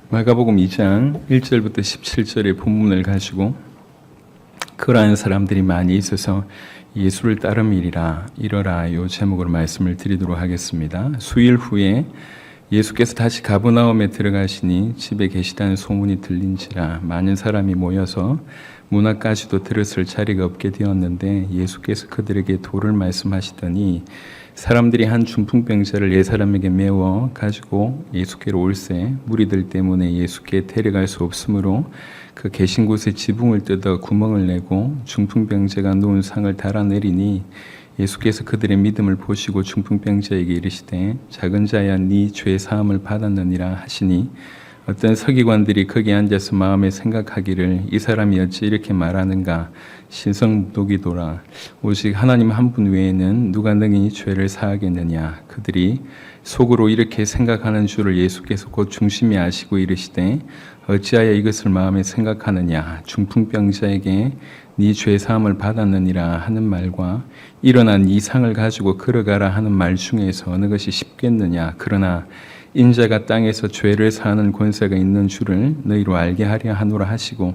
마가복음 2장 1절부터 17절의 본문을 가지고 그러한 사람들이 많이 있어서 예수를 따름이리라 이러라 요 제목으로 말씀을 드리도록 하겠습니다. 수일 후에 예수께서 다시 가버나움에 들어가시니 집에 계시다는 소문이 들린지라 많은 사람이 모여서 문 앞까지도 들었을 자리가 없게 되었는데 예수께서 그들에게 도를 말씀하시더니 사람들이 한 중풍병자를 4사람에게 메워 가지고 예수께로 올세 무리들 때문에 예수께 데려갈 수 없으므로 그 계신 곳에 지붕을 뜯어 구멍을 내고 중풍병자가 누운 상을 달아내리니 예수께서 그들의 믿음을 보시고 중풍병자에게 이르시되 작은 자야 네 죄 사함을 받았느니라 하시니 어떤 서기관들이 거기 앉아서 마음에 생각하기를 이 사람이 어찌 이렇게 말하는가 신성무독이도라 오직 하나님 한 분 외에는 누가 능히 죄를 사하겠느냐 그들이 속으로 이렇게 생각하는 줄을 예수께서 곧 중심이 아시고 이르시되 어찌하여 이것을 마음에 생각하느냐 중풍병자에게 네 죄 사함을 받았느니라 하는 말과 일어나 네 상을 가지고 걸어가라 하는 말 중에서 어느 것이 쉽겠느냐 그러나 인자가 땅에서 죄를 사하는 권세가 있는 줄을 너희로 알게 하려 하노라 하시고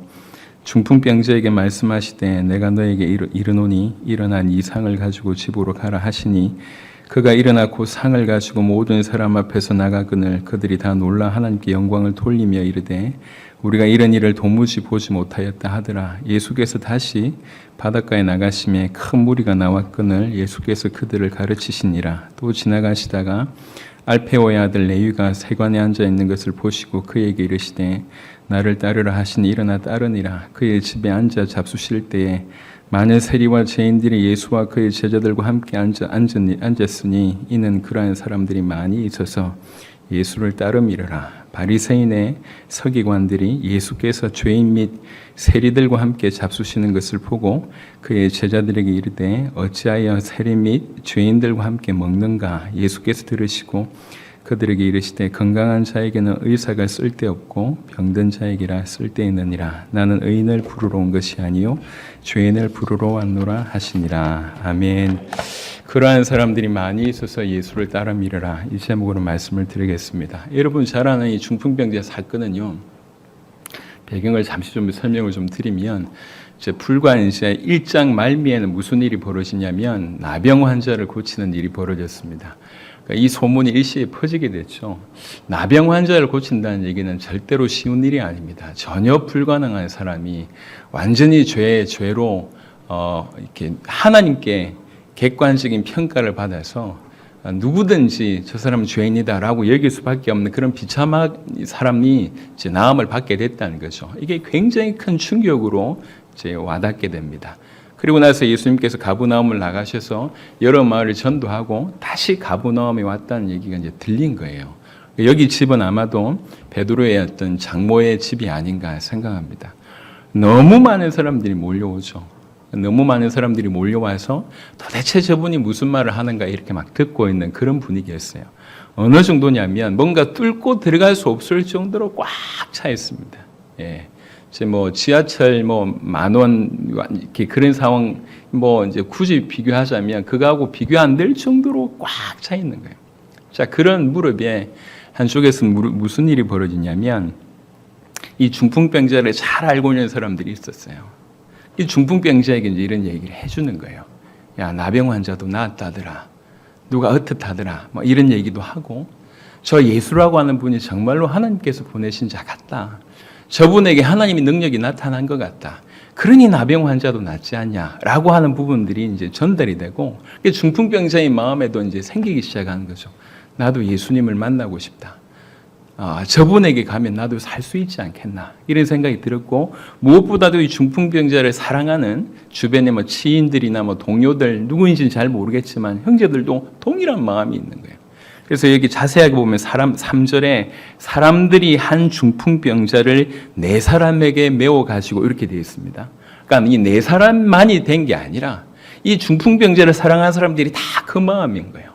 중풍병자에게 말씀하시되 내가 너에게 이르노니 일어나 네 상을 가지고 집으로 가라 하시니 그가 일어나 곧 상을 가지고 모든 사람 앞에서 나가거늘 그들이 다 놀라 하나님께 영광을 돌리며 이르되 우리가 이런 일을 도무지 보지 못하였다 하더라. 예수께서 다시 바닷가에 나가심에 큰 무리가 나왔거늘 예수께서 그들을 가르치시니라. 또 지나가시다가 알페오의 아들 레위가 세관에 앉아 있는 것을 보시고 그에게 이르시되 나를 따르라 하시니 일어나 따르니라. 그의 집에 앉아 잡수실 때에 많은 세리와 죄인들이 예수와 그의 제자들과 함께 앉았으니 이는 그러한 사람들이 많이 있어서 예수를 따름이러라. 바리새인의 서기관들이 예수께서 죄인 및 세리들과 함께 잡수시는 것을 보고 그의 제자들에게 이르되 어찌하여 세리 및 죄인들과 함께 먹는가. 예수께서 들으시고 그들에게 이르시되 건강한 자에게는 의사가 쓸데없고 병든 자에게라 쓸데있느니라. 나는 의인을 부르러 온 것이 아니요 죄인을 부르러 왔노라 하시니라. 아멘. 그러한 사람들이 많이 있어서 예수를 따라 밀어라. 이 제목으로 말씀을 드리겠습니다. 여러분 잘 아는 이 중풍병자 사건은요. 배경을 잠시 좀 설명을 좀 드리면 불과 이제 1장 말미에는 무슨 일이 벌어지냐면 나병 환자를 고치는 일이 벌어졌습니다. 그러니까 이 소문이 일시에 퍼지게 됐죠. 나병 환자를 고친다는 얘기는 절대로 쉬운 일이 아닙니다. 전혀 불가능한 사람이 완전히 죄로 이렇게 하나님께 객관적인 평가를 받아서 누구든지 저 사람은 죄인이다라고 여길 수밖에 없는 그런 비참한 사람이 이제 나음을 받게 됐다는 거죠. 이게 굉장히 큰 충격으로 이제 와닿게 됩니다. 그리고 나서 예수님께서 가버나움을 나가셔서 여러 마을을 전도하고 다시 가버나움에 왔다는 얘기가 이제 들린 거예요. 여기 집은 아마도 베드로의 어떤 장모의 집이 아닌가 생각합니다. 너무 많은 사람들이 몰려오죠. 너무 많은 사람들이 몰려와서 도대체 저분이 무슨 말을 하는가 이렇게 막 듣고 있는 그런 분위기였어요. 어느 정도냐면 뭔가 뚫고 들어갈 수 없을 정도로 꽉 차 있습니다. 예. 이제 지하철 10,000원 이렇게 그런 상황 이제 굳이 비교하자면 그거하고 비교 안 될 정도로 꽉 차 있는 거예요. 자, 그런 무렵에 한쪽에서 무슨 일이 벌어지냐면 이 중풍병자를 잘 알고 있는 사람들이 있었어요. 이 중풍병자에게 이제 이런 얘기를 해주는 거예요. 야, 나병 환자도 나았다더라. 누가 어떻다더라. 이런 얘기도 하고 저 예수라고 하는 분이 정말로 하나님께서 보내신 자 같다. 저분에게 하나님의 능력이 나타난 것 같다. 그러니 나병 환자도 낫지 않냐라고 하는 부분들이 이제 전달이 되고 중풍병자의 마음에도 이제 생기기 시작하는 거죠. 나도 예수님을 만나고 싶다. 저분에게 가면 나도 살 수 있지 않겠나 이런 생각이 들었고 무엇보다도 이 중풍병자를 사랑하는 주변의 지인들이나 동료들 누구인지는 잘 모르겠지만 형제들도 동일한 마음이 있는 거예요. 그래서 여기 자세하게 보면 3절에 사람들이 한 중풍병자를 4사람에게 메워 가지고 이렇게 되어 있습니다. 그러니까 이 4사람만이 된 게 아니라 이 중풍병자를 사랑하는 사람들이 다 그 마음인 거예요.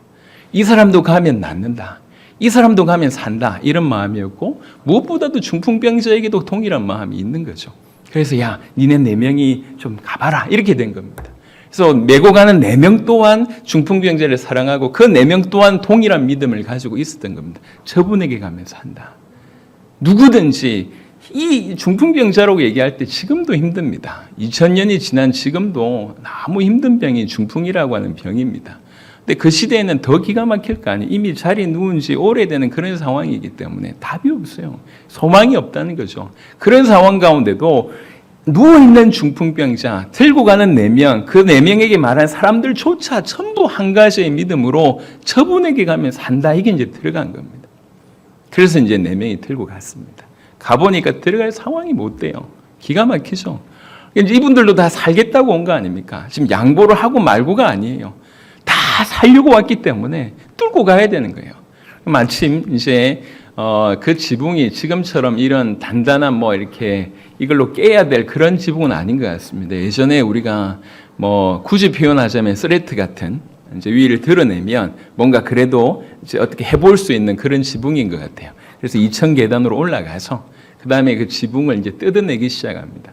이 사람도 가면 낫는다. 이 사람도 가면 산다. 이런 마음이었고 무엇보다도 중풍병자에게도 동일한 마음이 있는 거죠. 그래서 야, 니네 4명이 좀 가봐라. 이렇게 된 겁니다. 그래서 메고 가는 4명 또한 중풍병자를 사랑하고 그 4명 또한 동일한 믿음을 가지고 있었던 겁니다. 저분에게 가면 산다. 누구든지 이 중풍병자라고 얘기할 때 지금도 힘듭니다. 2000년이 지난 지금도 너무 힘든 병이 중풍이라고 하는 병입니다. 근데 그 시대에는 더 기가 막힐 거 아니에요. 이미 자리에 누운 지 오래되는 그런 상황이기 때문에 답이 없어요. 소망이 없다는 거죠. 그런 상황 가운데도 누워있는 중풍병자 들고 가는 4명, 그 4명에게 말한 사람들조차 전부 한 가지의 믿음으로 저분에게 가면 산다. 이게 이제 들어간 겁니다. 그래서 이제 4명이 들고 갔습니다. 가보니까 들어갈 상황이 못 돼요. 기가 막히죠. 이분들도 다 살겠다고 온 거 아닙니까? 지금 양보를 하고 말고가 아니에요. 다 살려고 왔기 때문에 뚫고 가야 되는 거예요. 마침 이제 그 지붕이 지금처럼 이런 단단한 뭐 이렇게 이걸로 깨야 될 그런 지붕은 아닌 것 같습니다. 예전에 우리가 뭐 굳이 표현하자면 스레트 같은 이제 위를 드러내면 뭔가 그래도 이제 어떻게 해볼 수 있는 그런 지붕인 것 같아요. 그래서 2,000계단으로 올라가서 그 다음에 그 지붕을 이제 뜯어내기 시작합니다.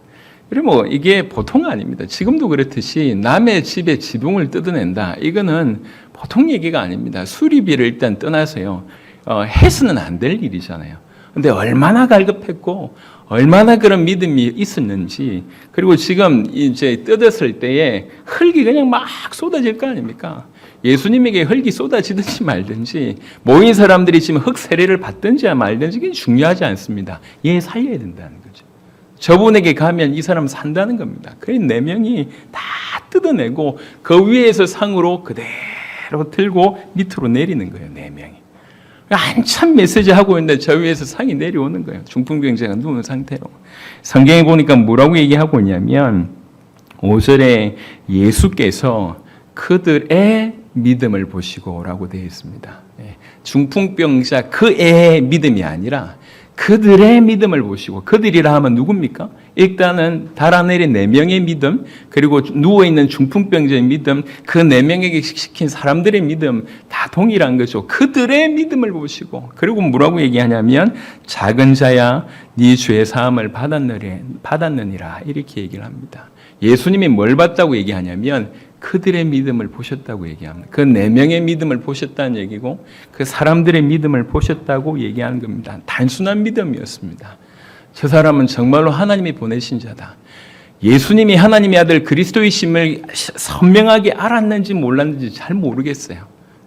그리고 뭐 이게 보통 아닙니다. 지금도 그렇듯이 남의 집의 지붕을 뜯어낸다. 이거는 보통 얘기가 아닙니다. 수리비를 일단 떠나서요. 해서는 안 될 일이잖아요. 근데 얼마나 갈급했고 얼마나 그런 믿음이 있었는지, 그리고 지금 이제 뜯었을 때에 흙이 그냥 막 쏟아질 거 아닙니까? 예수님에게 흙이 쏟아지든지 말든지 모인 사람들이 지금 흙 세례를 받든지 말든지 그게 중요하지 않습니다. 얘 살려야 된다는 거죠. 저분에게 가면 이 사람 산다는 겁니다. 그래 4명이 다 뜯어내고 그 위에서 상으로 그대로 들고 밑으로 내리는 거예요. 4명이. 한참 메시지 하고 있는데 저 위에서 상이 내려오는 거예요. 중풍병자가 누운 상태로. 성경에 보니까 뭐라고 얘기하고 있냐면 5절에 예수께서 그들의 믿음을 보시고라고 되어 있습니다. 중풍병자 그 애의 믿음이 아니라 그들의 믿음을 보시고, 그들이라 하면 누굽니까? 일단은 달아내린 4명의 믿음, 그리고 누워있는 중풍병자의 믿음, 그 4명에게 시킨 사람들의 믿음 다 동일한 거죠. 그들의 믿음을 보시고, 그리고 뭐라고 얘기하냐면 작은 자야 네 죄 사함을 받았느니라 이렇게 얘기를 합니다. 예수님이 뭘 봤다고 얘기하냐면 그들의 믿음을 보셨다고 얘기합니다. 그 4명의 믿음을 보셨다는 얘기고 그 사람들의 믿음을 보셨다고 얘기하는 겁니다. 단순한 믿음이었습니다. 저 사람은 정말로 하나님이 보내신 자다. 예수님이 하나님의 아들 그리스도이심을 선명하게 알았는지 몰랐는지 잘 모르겠어요.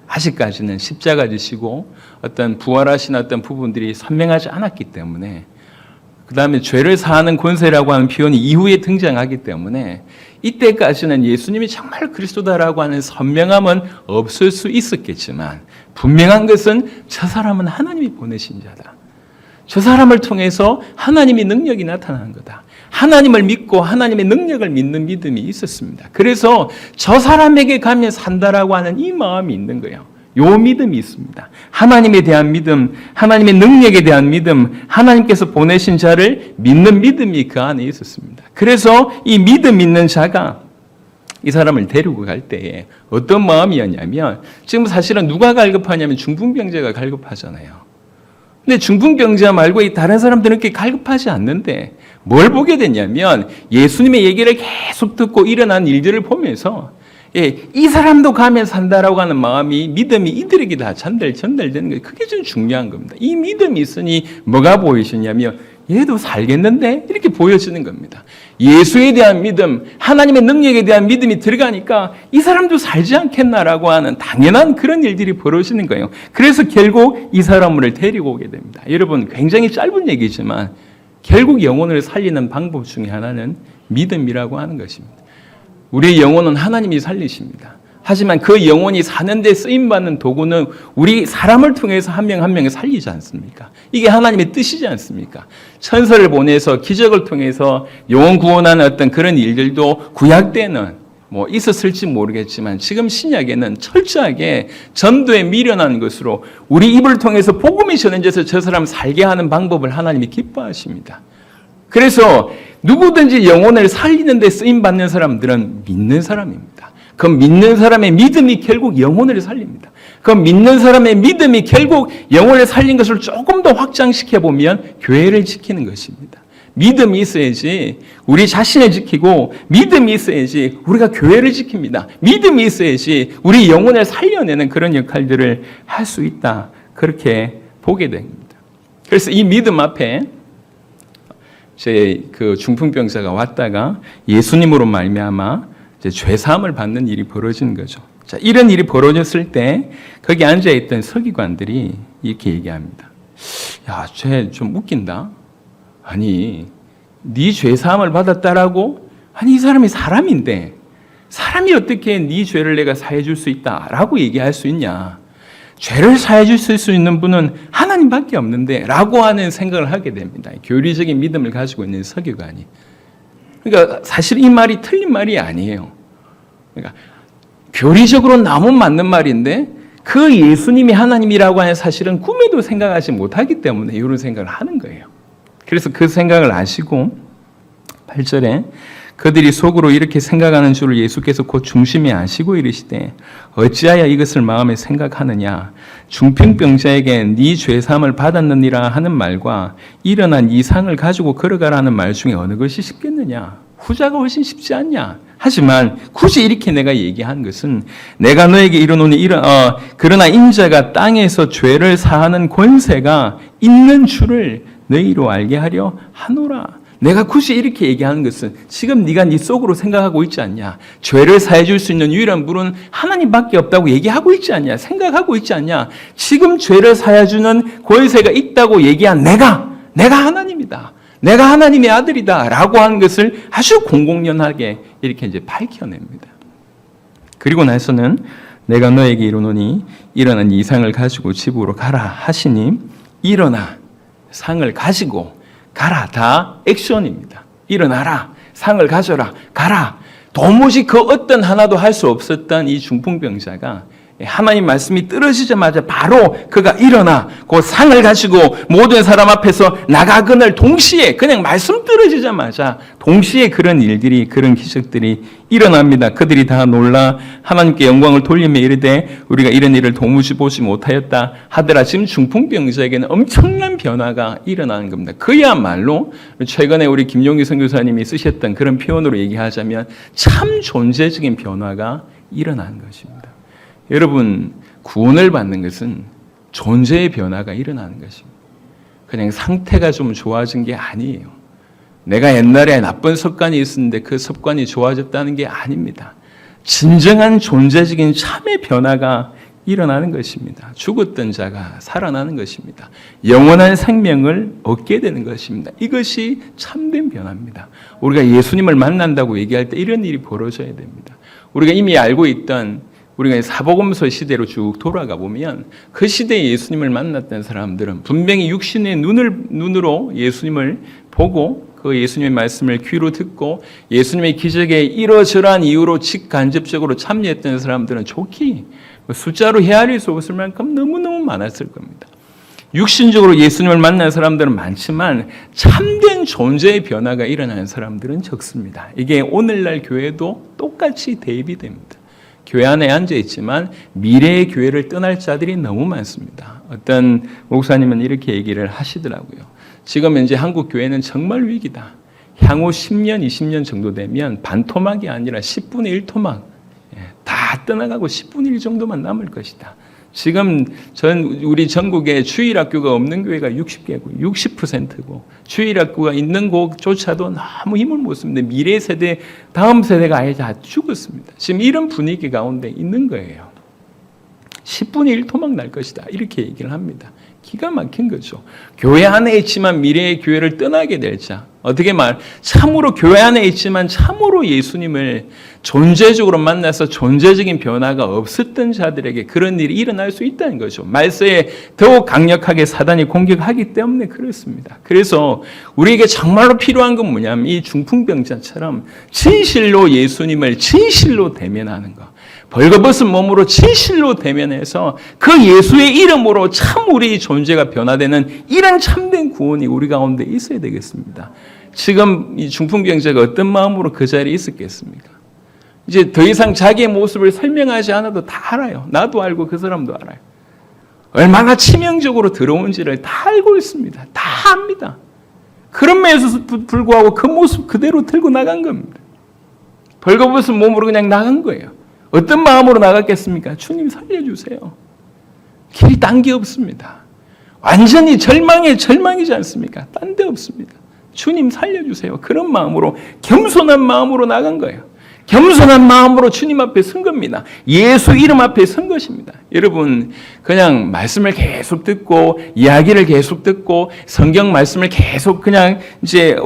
아직까지는 십자가 지시고 어떤 부활하신 어떤 부분들이 선명하지 않았기 때문에, 그 다음에 죄를 사하는 권세라고 하는 표현이 이후에 등장하기 때문에 이때까지는 예수님이 정말 그리스도다라고 하는 선명함은 없을 수 있었겠지만, 분명한 것은 저 사람은 하나님이 보내신 자다. 저 사람을 통해서 하나님의 능력이 나타나는 거다. 하나님을 믿고 하나님의 능력을 믿는 믿음이 있었습니다. 그래서 저 사람에게 가면 산다라고 하는 이 마음이 있는 거예요. 요 믿음이 있습니다. 하나님에 대한 믿음, 하나님의 능력에 대한 믿음, 하나님께서 보내신 자를 믿는 믿음이 그 안에 있었습니다. 그래서 이 믿음 있는 자가 이 사람을 데리고 갈 때에 어떤 마음이었냐면, 지금 사실은 누가 갈급하냐면 중풍병자가 갈급하잖아요. 근데 중풍병자 말고 이 다른 사람들은 그렇게 갈급하지 않는데 뭘 보게 되냐면 예수님의 얘기를 계속 듣고 일어난 일들을 보면서 이 사람도 가면 산다라고 하는 마음이, 믿음이 이들에게 다 전달되는 거예요. 그게 좀 중요한 겁니다. 이 믿음이 있으니 뭐가 보이시냐면 얘도 살겠는데 이렇게 보여지는 겁니다. 예수에 대한 믿음, 하나님의 능력에 대한 믿음이 들어가니까 이 사람도 살지 않겠나라고 하는 당연한 그런 일들이 벌어지는 거예요. 그래서 결국 이 사람을 데리고 오게 됩니다. 여러분, 굉장히 짧은 얘기지만 결국 영혼을 살리는 방법 중에 하나는 믿음이라고 하는 것입니다. 우리의 영혼은 하나님이 살리십니다. 하지만 그 영혼이 사는데 쓰임받는 도구는 우리 사람을 통해서 한 명 한 명을 살리지 않습니까? 이게 하나님의 뜻이지 않습니까? 천사를 보내서 기적을 통해서 영혼 구원하는 어떤 그런 일들도 구약 때는 뭐 있었을지 모르겠지만 지금 신약에는 철저하게 전도에 미련한 것으로 우리 입을 통해서 복음이 전해져서 저 사람 살게 하는 방법을 하나님이 기뻐하십니다. 그래서 누구든지 영혼을 살리는 데 쓰임받는 사람들은 믿는 사람입니다. 그 믿는 사람의 믿음이 결국 영혼을 살립니다. 그 믿는 사람의 믿음이 결국 영혼을 살린 것을 조금 더 확장시켜 보면 교회를 지키는 것입니다. 믿음이 있어야지 우리 자신을 지키고, 믿음이 있어야지 우리가 교회를 지킵니다. 믿음이 있어야지 우리 영혼을 살려내는 그런 역할들을 할 수 있다. 그렇게 보게 됩니다. 그래서 이 믿음 앞에 제 그 중풍병자가 왔다가 예수님으로 말미암아 이제 죄 사함을 받는 일이 벌어진 거죠. 자, 이런 일이 벌어졌을 때 거기 앉아 있던 서기관들이 이렇게 얘기합니다. 야, 쟤 좀 웃긴다. 아니, 네 죄 사함을 받았다라고? 아니, 이 사람이 사람인데 사람이 어떻게 네 죄를 내가 사해 줄 수 있다라고 얘기할 수 있냐? 죄를 사해 줄 수 있는 분은 하나님밖에 없는데 라고 하는 생각을 하게 됩니다. 교리적인 믿음을 가지고 있는 서기관이. 그러니까 사실 이 말이 틀린 말이 아니에요. 그러니까 교리적으로 너무 맞는 말인데 그 예수님이 하나님이라고 하는 사실은 꿈에도 생각하지 못하기 때문에 이런 생각을 하는 거예요. 그래서 그 생각을 아시고 8절에 그들이 속으로 이렇게 생각하는 줄을 예수께서 곧 중심에 아시고 이르시되 어찌하여 이것을 마음에 생각하느냐 중풍병자에게 네 죄사함을 받았느니라 하는 말과 일어난 이 상을 가지고 걸어가라는 말 중에 어느 것이 쉽겠느냐? 후자가 훨씬 쉽지 않냐? 하지만 굳이 이렇게 내가 얘기한 것은 내가 너에게 이르노니 그러나 인자가 땅에서 죄를 사하는 권세가 있는 줄을 너희로 알게 하려 하노라. 내가 굳이 이렇게 얘기하는 것은 지금 네가 네 속으로 생각하고 있지 않냐? 죄를 사해 줄 수 있는 유일한 분은 하나님밖에 없다고 얘기하고 있지 않냐? 생각하고 있지 않냐? 지금 죄를 사해 주는 권세가 있다고 얘기한 내가 하나님이다. 내가 하나님의 아들이다. 라고 하는 것을 아주 공공연하게 이렇게 이제 밝혀냅니다. 그리고 나서는 내가 너에게 이르노니 일어난 이 상을 가지고 집으로 가라 하시니 일어나 상을 가지고 가라. 다 액션입니다. 일어나라. 상을 가져라. 가라. 도무지 그 어떤 하나도 할 수 없었던 이 중풍병자가 하나님 말씀이 떨어지자마자 바로 그가 일어나 그 상을 가지고 모든 사람 앞에서 나가거늘 동시에 그냥 말씀 떨어지자마자 동시에 그런 일들이 그런 기적들이 일어납니다. 그들이 다 놀라 하나님께 영광을 돌리며 이르되 우리가 이런 일을 도무지 보지 못하였다 하더라. 지금 중풍병자에게는 엄청난 변화가 일어나는 겁니다. 그야말로 최근에 우리 김용기 선교사님이 쓰셨던 그런 표현으로 얘기하자면 참 존재적인 변화가 일어나는 것입니다. 여러분, 구원을 받는 것은 존재의 변화가 일어나는 것입니다. 그냥 상태가 좀 좋아진 게 아니에요. 내가 옛날에 나쁜 습관이 있었는데 그 습관이 좋아졌다는 게 아닙니다. 진정한 존재적인 참의 변화가 일어나는 것입니다. 죽었던 자가 살아나는 것입니다. 영원한 생명을 얻게 되는 것입니다. 이것이 참된 변화입니다. 우리가 예수님을 만난다고 얘기할 때 이런 일이 벌어져야 됩니다. 우리가 이미 알고 있던 우리가 사복음서 시대로 쭉 돌아가 보면 그 시대에 예수님을 만났던 사람들은 분명히 육신의 눈으로 예수님을 보고 그 예수님의 말씀을 귀로 듣고 예수님의 기적에 이러저러한 이유로 직간접적으로 참여했던 사람들은 좋기 숫자로 헤아릴 수 없을 만큼 너무너무 많았을 겁니다. 육신적으로 예수님을 만난 사람들은 많지만 참된 존재의 변화가 일어나는 사람들은 적습니다. 이게 오늘날 교회도 똑같이 대비됩니다. 교회 안에 앉아있지만 미래의 교회를 떠날 자들이 너무 많습니다. 어떤 목사님은 이렇게 얘기를 하시더라고요. 지금 현재 한국 교회는 정말 위기다. 향후 10년, 20년 정도 되면 반토막이 아니라 10분의 1 토막 다 떠나가고 10분의 1 정도만 남을 것이다. 지금 우리 전국에 주일학교가 없는 교회가 60개고 60%고 주일학교가 있는 곳조차도 너무 힘을 못 씁니다. 미래 세대, 다음 세대가 아예 다 죽었습니다. 지금 이런 분위기 가운데 있는 거예요. 10분의 1 토막 날 것이다. 이렇게 얘기를 합니다. 기가 막힌 거죠. 교회 안에 있지만 미래의 교회를 떠나게 될 자. 어떻게 참으로 교회 안에 있지만 참으로 예수님을 존재적으로 만나서 존재적인 변화가 없었던 자들에게 그런 일이 일어날 수 있다는 거죠. 말세에 더욱 강력하게 사단이 공격하기 때문에 그렇습니다. 그래서 우리에게 정말로 필요한 건 뭐냐면 이 중풍병자처럼 진실로 예수님을 진실로 대면하는 것. 벌거벗은 몸으로 진실로 대면해서 그 예수의 이름으로 참 우리 존재가 변화되는 이런 참된 구원이 우리 가운데 있어야 되겠습니다. 지금 이 중풍병자가 어떤 마음으로 그 자리에 있었겠습니까? 이제 더 이상 자기의 모습을 설명하지 않아도 다 알아요. 나도 알고 그 사람도 알아요. 얼마나 치명적으로 들어온지를 다 알고 있습니다. 다 압니다. 그럼에도 불구하고 그 모습 그대로 들고 나간 겁니다. 벌거벗은 몸으로 그냥 나간 거예요. 어떤 마음으로 나갔겠습니까? 주님 살려주세요. 길이 딴 게 없습니다. 완전히 절망이지 않습니까? 딴 데 없습니다. 주님 살려주세요. 그런 마음으로, 겸손한 마음으로 나간 거예요. 겸손한 마음으로 주님 앞에 선 겁니다. 예수 이름 앞에 선 것입니다. 여러분, 그냥 말씀을 계속 듣고, 이야기를 계속 듣고, 성경 말씀을 계속 그냥 이제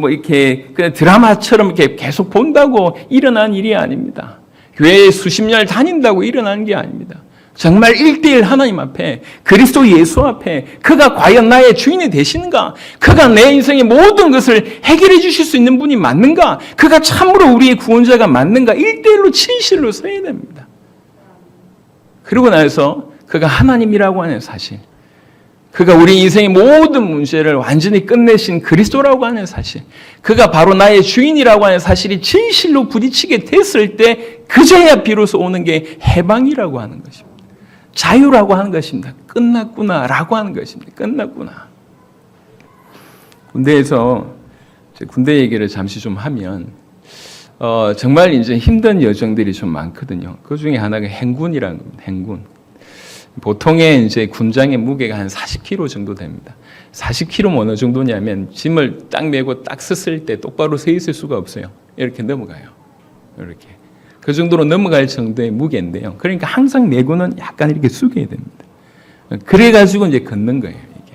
이렇게 그냥 드라마처럼 이렇게 계속 본다고 일어난 일이 아닙니다. 교회에 수십 년을 다닌다고 일어난 게 아닙니다. 정말 1:1 하나님 앞에, 그리스도 예수 앞에 그가 과연 나의 주인이 되시는가? 그가 내 인생의 모든 것을 해결해 주실 수 있는 분이 맞는가? 그가 참으로 우리의 구원자가 맞는가? 1:1로 진실로 서야 됩니다. 그러고 나서 그가 하나님이라고 하는 사실, 그가 우리 인생의 모든 문제를 완전히 끝내신 그리스도라고 하는 사실, 그가 바로 나의 주인이라고 하는 사실이 진실로 부딪히게 됐을 때 그제야 비로소 오는 게 해방이라고 하는 것입니다. 자유라고 하는 것입니다. 끝났구나라고 하는 것입니다. 끝났구나. 군대에서 군대 얘기를 잠시 좀 하면 정말 이제 힘든 여정들이 좀 많거든요. 그 중에 하나가 행군이라는 겁니다. 행군. 보통의 이제 군장의 무게가 한 40kg 정도 됩니다. 40kg면 어느 정도냐면 짐을 딱 메고 딱 섰을 때 똑바로 서 있을 수가 없어요. 이렇게 넘어가요. 이렇게. 그 정도로 넘어갈 정도의 무게인데요. 그러니까 항상 내구는 약간 이렇게 숙여야 됩니다. 그래가지고 이제 걷는 거예요, 이게.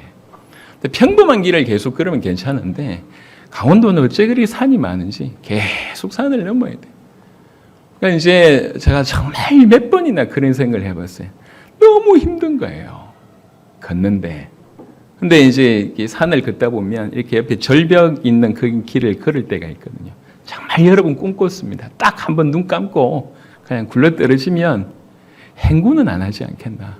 근데 평범한 길을 계속 걸으면 괜찮은데, 강원도는 어째 그리 산이 많은지 계속 산을 넘어야 돼요. 그러니까 이제 제가 정말 몇 번이나 그런 생각을 해봤어요. 너무 힘든 거예요. 걷는데. 근데 이제 산을 걷다 보면 이렇게 옆에 절벽 있는 그 길을 걸을 때가 있거든요. 정말 여러분 꿈꿨습니다. 딱 한 번 눈 감고 그냥 굴러 떨어지면 행군은 안 하지 않겠나.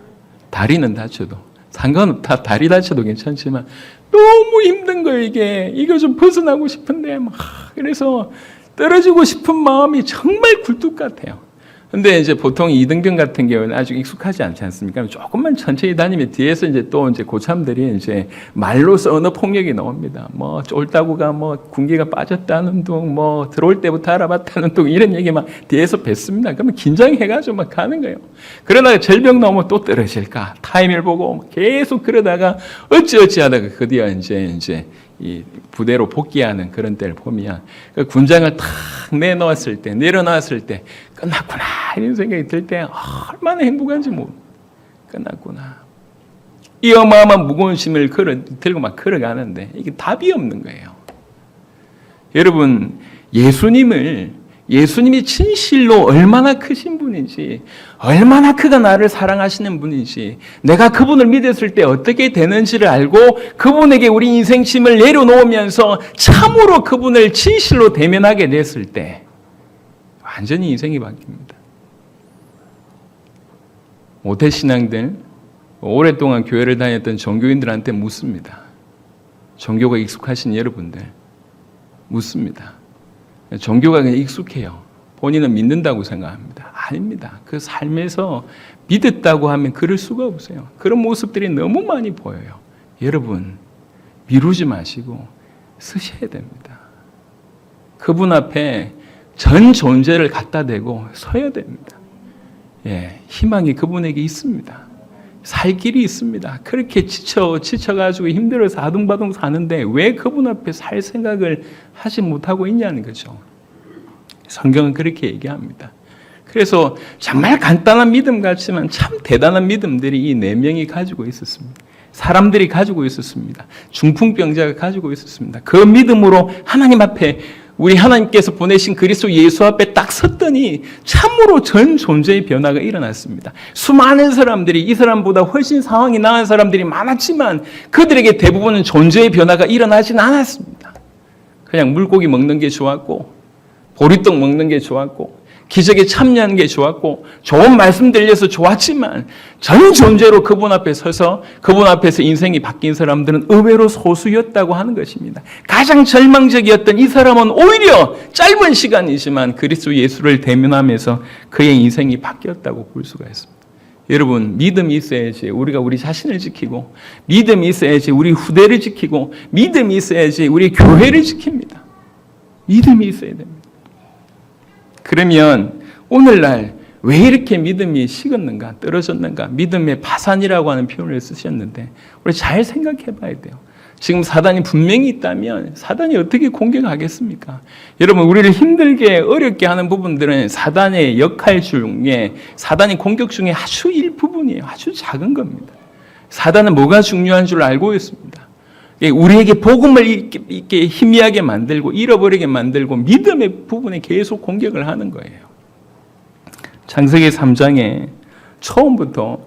다리는 다쳐도 상관없다. 다리 다쳐도 괜찮지만 너무 힘든 거예요. 이거 좀 벗어나고 싶은데 막 그래서 떨어지고 싶은 마음이 정말 굴뚝 같아요. 근데 이제 보통 이등병 같은 경우는 아주 익숙하지 않지 않습니까? 조금만 천천히 다니면 뒤에서 이제 또 이제 고참들이 이제 말로서 언어 폭력이 나옵니다. 뭐 쫄다구가 뭐 군기가 빠졌다는 둥, 뭐 들어올 때부터 알아봤다는 둥 이런 얘기 막 뒤에서 뱉습니다. 그러면 긴장해가지고 막 가는 거예요. 그러다가 절벽 나오면 또 떨어질까 타이밍을 보고 계속 그러다가 어찌 하다가 드디어 이제 이 부대로 복귀하는 그런 때를 보면 그 군장을 탁 내놓았을 때, 내려놨을 때 끝났구나 이런 생각이 들 때 얼마나 행복한지 끝났구나. 이 어마어마한 무거운 짐을 들고 막 걸어가는데 이게 답이 없는 거예요. 여러분, 예수님이 진실로 얼마나 크신 분인지, 얼마나 그가 나를 사랑하시는 분인지, 내가 그분을 믿었을 때 어떻게 되는지를 알고 그분에게 우리 인생 짐을 내려놓으면서 참으로 그분을 진실로 대면하게 됐을 때 완전히 인생이 바뀝니다. 모태신앙들, 오랫동안 교회를 다녔던 종교인들한테 묻습니다. 종교가 익숙하신 여러분들 묻습니다. 종교가 그냥 익숙해요. 본인은 믿는다고 생각합니다. 아닙니다. 그 삶에서 믿었다고 하면 그럴 수가 없어요. 그런 모습들이 너무 많이 보여요. 여러분, 미루지 마시고 서셔야 됩니다. 그분 앞에 전 존재를 갖다 대고 서야 됩니다. 희망이 그분에게 있습니다. 살 길이 있습니다. 그렇게 지쳐가지고 힘들어서 아둥바둥 사는데 왜 그분 앞에 살 생각을 하지 못하고 있냐는 거죠. 성경은 그렇게 얘기합니다. 그래서 정말 간단한 믿음 같지만 참 대단한 믿음들이 이 4명이 가지고 있었습니다. 사람들이 가지고 있었습니다. 중풍병자가 가지고 있었습니다. 그 믿음으로 하나님 앞에 우리 하나님께서 보내신 그리스도 예수 앞에 딱 섰더니 참으로 전 존재의 변화가 일어났습니다. 수많은 사람들이 이 사람보다 훨씬 상황이 나은 사람들이 많았지만 그들에게 대부분은 존재의 변화가 일어나진 않았습니다. 그냥 물고기 먹는 게 좋았고 보리떡 먹는 게 좋았고 기적에 참여하는 게 좋았고 좋은 말씀 들려서 좋았지만 전 존재로 그분 앞에 서서 그분 앞에서 인생이 바뀐 사람들은 의외로 소수였다고 하는 것입니다. 가장 절망적이었던 이 사람은 오히려 짧은 시간이지만 그리스도 예수를 대면하면서 그의 인생이 바뀌었다고 볼 수가 있습니다. 여러분, 믿음이 있어야지 우리가 우리 자신을 지키고, 믿음이 있어야지 우리 후대를 지키고, 믿음이 있어야지 우리 교회를 지킵니다. 믿음이 있어야 됩니다. 그러면 오늘날 왜 이렇게 믿음이 식었는가, 떨어졌는가, 믿음의 파산이라고 하는 표현을 쓰셨는데 우리 잘 생각해 봐야 돼요. 지금 사단이 분명히 있다면 사단이 어떻게 공격하겠습니까? 여러분, 우리를 힘들게 어렵게 하는 부분들은 사단의 역할 중에, 사단의 공격 중에 아주 일부분이에요. 아주 작은 겁니다. 사단은 뭐가 중요한 줄 알고 있습니다. 우리에게 복음을 이렇게 희미하게 만들고 잃어버리게 만들고 믿음의 부분에 계속 공격을 하는 거예요. 창세기 3장에 처음부터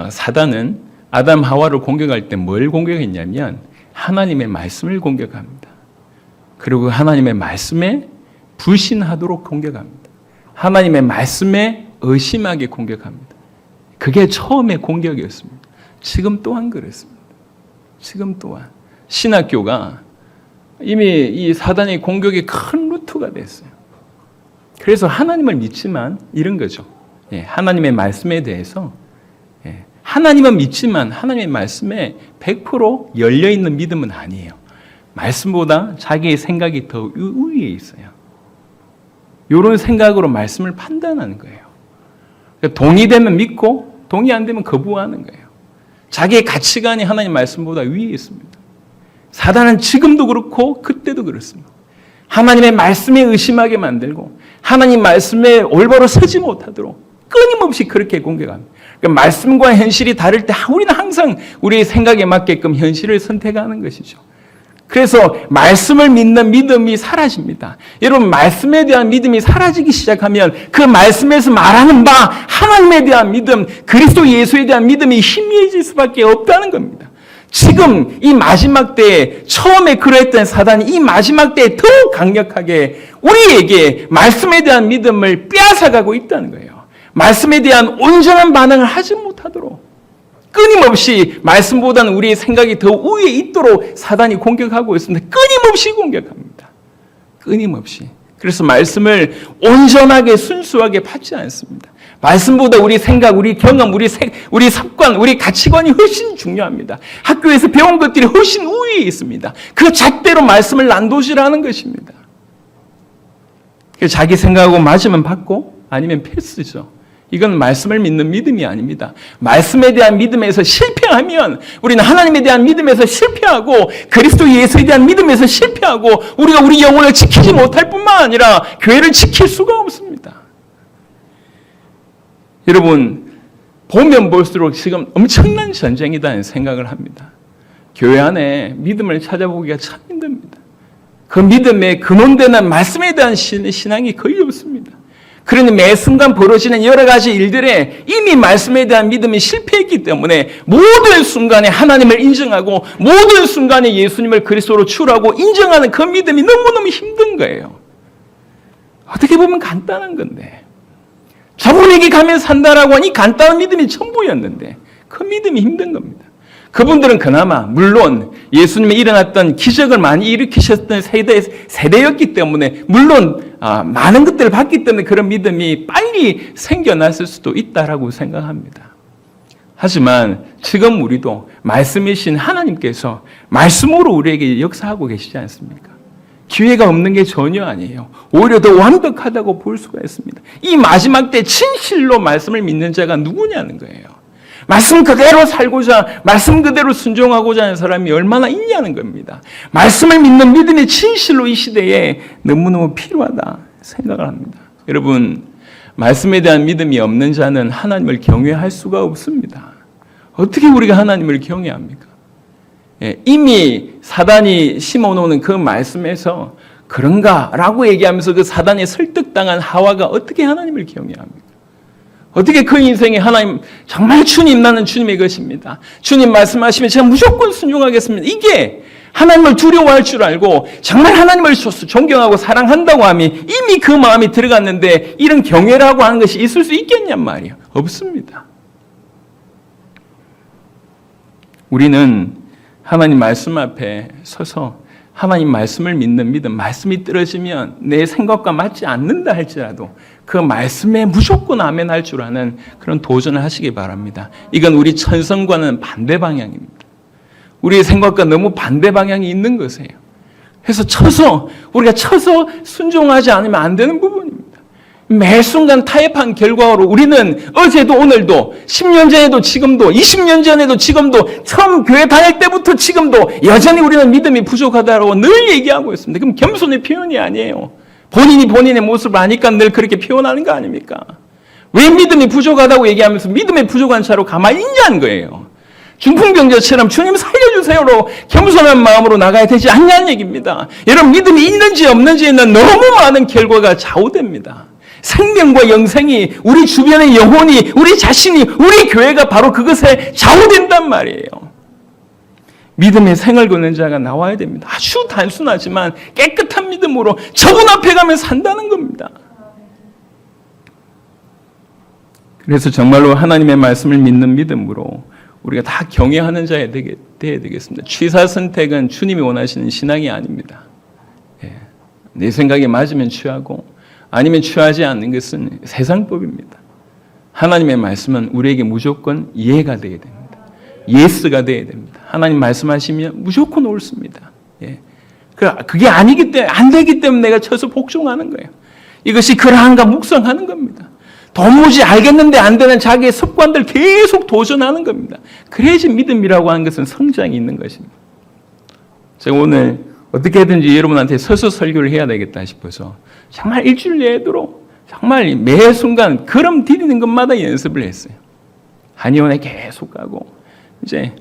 사단은 아담 하와를 공격할 때 뭘 공격했냐면 하나님의 말씀을 공격합니다. 그리고 하나님의 말씀에 불신하도록 공격합니다. 하나님의 말씀에 의심하게 공격합니다. 그게 처음의 공격이었습니다. 지금 또한 그렇습니다. 지금 또한 신학교가 이미 이 사단의 공격이 큰 루트가 됐어요. 그래서 하나님을 믿지만 이런 거죠. 하나님의 말씀에 대해서 하나님은 믿지만 하나님의 말씀에 100% 열려있는 믿음은 아니에요. 말씀보다 자기의 생각이 더 우위에 있어요. 이런 생각으로 말씀을 판단하는 거예요. 동의되면 믿고 동의 안 되면 거부하는 거예요. 자기의 가치관이 하나님 말씀보다 위에 있습니다. 사단은 지금도 그렇고 그때도 그렇습니다. 하나님의 말씀에 의심하게 만들고 하나님 말씀에 올바로 서지 못하도록 끊임없이 그렇게 공격합니다. 그러니까 말씀과 현실이 다를 때 우리는 항상 우리의 생각에 맞게끔 현실을 선택하는 것이죠. 그래서 말씀을 믿는 믿음이 사라집니다. 여러분, 말씀에 대한 믿음이 사라지기 시작하면 그 말씀에서 말하는 바 하나님에 대한 믿음, 그리스도 예수에 대한 믿음이 희미해질 수밖에 없다는 겁니다. 지금 이 마지막 때에 처음에 그랬던 사단이 이 마지막 때에 더 강력하게 우리에게 말씀에 대한 믿음을 빼앗아가고 있다는 거예요. 말씀에 대한 온전한 반응을 하지 못하도록 끊임없이 말씀보다는 우리의 생각이 더 우위에 있도록 사단이 공격하고 있습니다. 끊임없이 공격합니다. 끊임없이. 그래서 말씀을 온전하게 순수하게 받지 않습니다. 말씀보다 우리 생각, 우리 경험, 우리 습관, 우리 가치관이 훨씬 중요합니다. 학교에서 배운 것들이 훨씬 우위에 있습니다. 그 잣대로 말씀을 난도질하는 것입니다. 자기 생각하고 맞으면 받고 아니면 패스죠. 이건 말씀을 믿는 믿음이 아닙니다. 말씀에 대한 믿음에서 실패하면 우리는 하나님에 대한 믿음에서 실패하고 그리스도 예수에 대한 믿음에서 실패하고 우리가 우리 영혼을 지키지 못할 뿐만 아니라 교회를 지킬 수가 없습니다. 여러분, 보면 볼수록 지금 엄청난 전쟁이라는 생각을 합니다. 교회 안에 믿음을 찾아보기가 참 힘듭니다. 그 믿음의 근원되는 말씀에 대한 신앙이 거의 없습니다. 그러니 매 순간 벌어지는 여러 가지 일들에 이미 말씀에 대한 믿음이 실패했기 때문에 모든 순간에 하나님을 인정하고 모든 순간에 예수님을 그리스도로 추구하고 인정하는 그 믿음이 너무너무 힘든 거예요. 어떻게 보면 간단한 건데 저분에게 가면 산다라고 하니 간단한 믿음이 전부였는데 그 믿음이 힘든 겁니다. 그분들은 그나마 물론 예수님이 일어났던 기적을 많이 일으키셨던 세대였기 때문에 물론 많은 것들을 봤기 때문에 그런 믿음이 빨리 생겨났을 수도 있다라고 생각합니다. 하지만 지금 우리도 말씀이신 하나님께서 말씀으로 우리에게 역사하고 계시지 않습니까? 기회가 없는 게 전혀 아니에요. 오히려 더 완벽하다고 볼 수가 있습니다. 이 마지막 때 진실로 말씀을 믿는 자가 누구냐는 거예요. 말씀 그대로 살고자, 말씀 그대로 순종하고자 하는 사람이 얼마나 있냐는 겁니다. 말씀을 믿는 믿음이 진실로 이 시대에 너무너무 필요하다 생각을 합니다. 여러분, 말씀에 대한 믿음이 없는 자는 하나님을 경외할 수가 없습니다. 어떻게 우리가 하나님을 경외합니까? 이미 사단이 심어놓는 그 말씀에서 그런가라고 얘기하면서 그 사단에 설득당한 하와가 어떻게 하나님을 경외합니까? 어떻게 그 인생에 하나님, 정말 주님, 나는 주님의 것입니다. 주님 말씀하시면 제가 무조건 순종하겠습니다. 이게 하나님을 두려워할 줄 알고 정말 하나님을 존경하고 사랑한다고 하면 이미 그 마음이 들어갔는데 이런 경외라고 하는 것이 있을 수 있겠냔 말이에요. 없습니다. 우리는 하나님 말씀 앞에 서서 하나님 말씀을 믿는 믿음, 말씀이 떨어지면 내 생각과 맞지 않는다 할지라도 그 말씀에 무조건 아멘 할 줄 아는 그런 도전을 하시기 바랍니다. 이건 우리 천성과는 반대 방향입니다. 우리의 생각과 너무 반대 방향이 있는 것이에요. 그래서 우리가 쳐서 순종하지 않으면 안 되는 부분입니다. 매 순간 타협한 결과로 우리는 어제도 오늘도 10년 전에도 지금도 20년 전에도 지금도 처음 교회 다닐 때부터 지금도 여전히 우리는 믿음이 부족하다고 늘 얘기하고 있습니다. 그럼 겸손의 표현이 아니에요. 본인이 본인의 모습을 아니까 늘 그렇게 표현하는 거 아닙니까? 왜 믿음이 부족하다고 얘기하면서 믿음의 부족한 차로 가만히 있냐는 거예요. 중풍병자처럼 주님 살려주세요로 겸손한 마음으로 나가야 되지 않냐는 얘기입니다. 여러분, 믿음이 있는지 없는지에는 너무 많은 결과가 좌우됩니다. 생명과 영생이, 우리 주변의 영혼이, 우리 자신이, 우리 교회가 바로 그것에 좌우된단 말이에요. 믿음의 생을 거는 자가 나와야 됩니다. 아주 단순하지만 깨끗한 믿음으로 저분 앞에 가면 산다는 겁니다. 그래서 정말로 하나님의 말씀을 믿는 믿음으로 우리가 다 경외하는 자야 돼야 되겠습니다. 취사 선택은 주님이 원하시는 신앙이 아닙니다. 내 생각에 맞으면 취하고 아니면 취하지 않는 것은 세상법입니다. 하나님의 말씀은 우리에게 무조건 이해가 되어야 됩니다. 예스가 되어야 됩니다. 하나님 말씀하시면 무조건 옳습니다. 그게 아니기 때문에, 안 되기 때문에 내가 쳐서 복종하는 거예요. 이것이 그러한가 묵상하는 겁니다. 도무지 알겠는데 안 되는 자기의 습관들 계속 도전하는 겁니다. 그래야지 믿음이라고 하는 것은 성장이 있는 것입니다. 제가 오늘 어떻게든지 여러분한테 서서 설교를 해야 되겠다 싶어서 정말 일주일 내도록 정말 매 순간 걸음 디디는 것마다 연습을 했어요. 한의원에 계속 가고 이제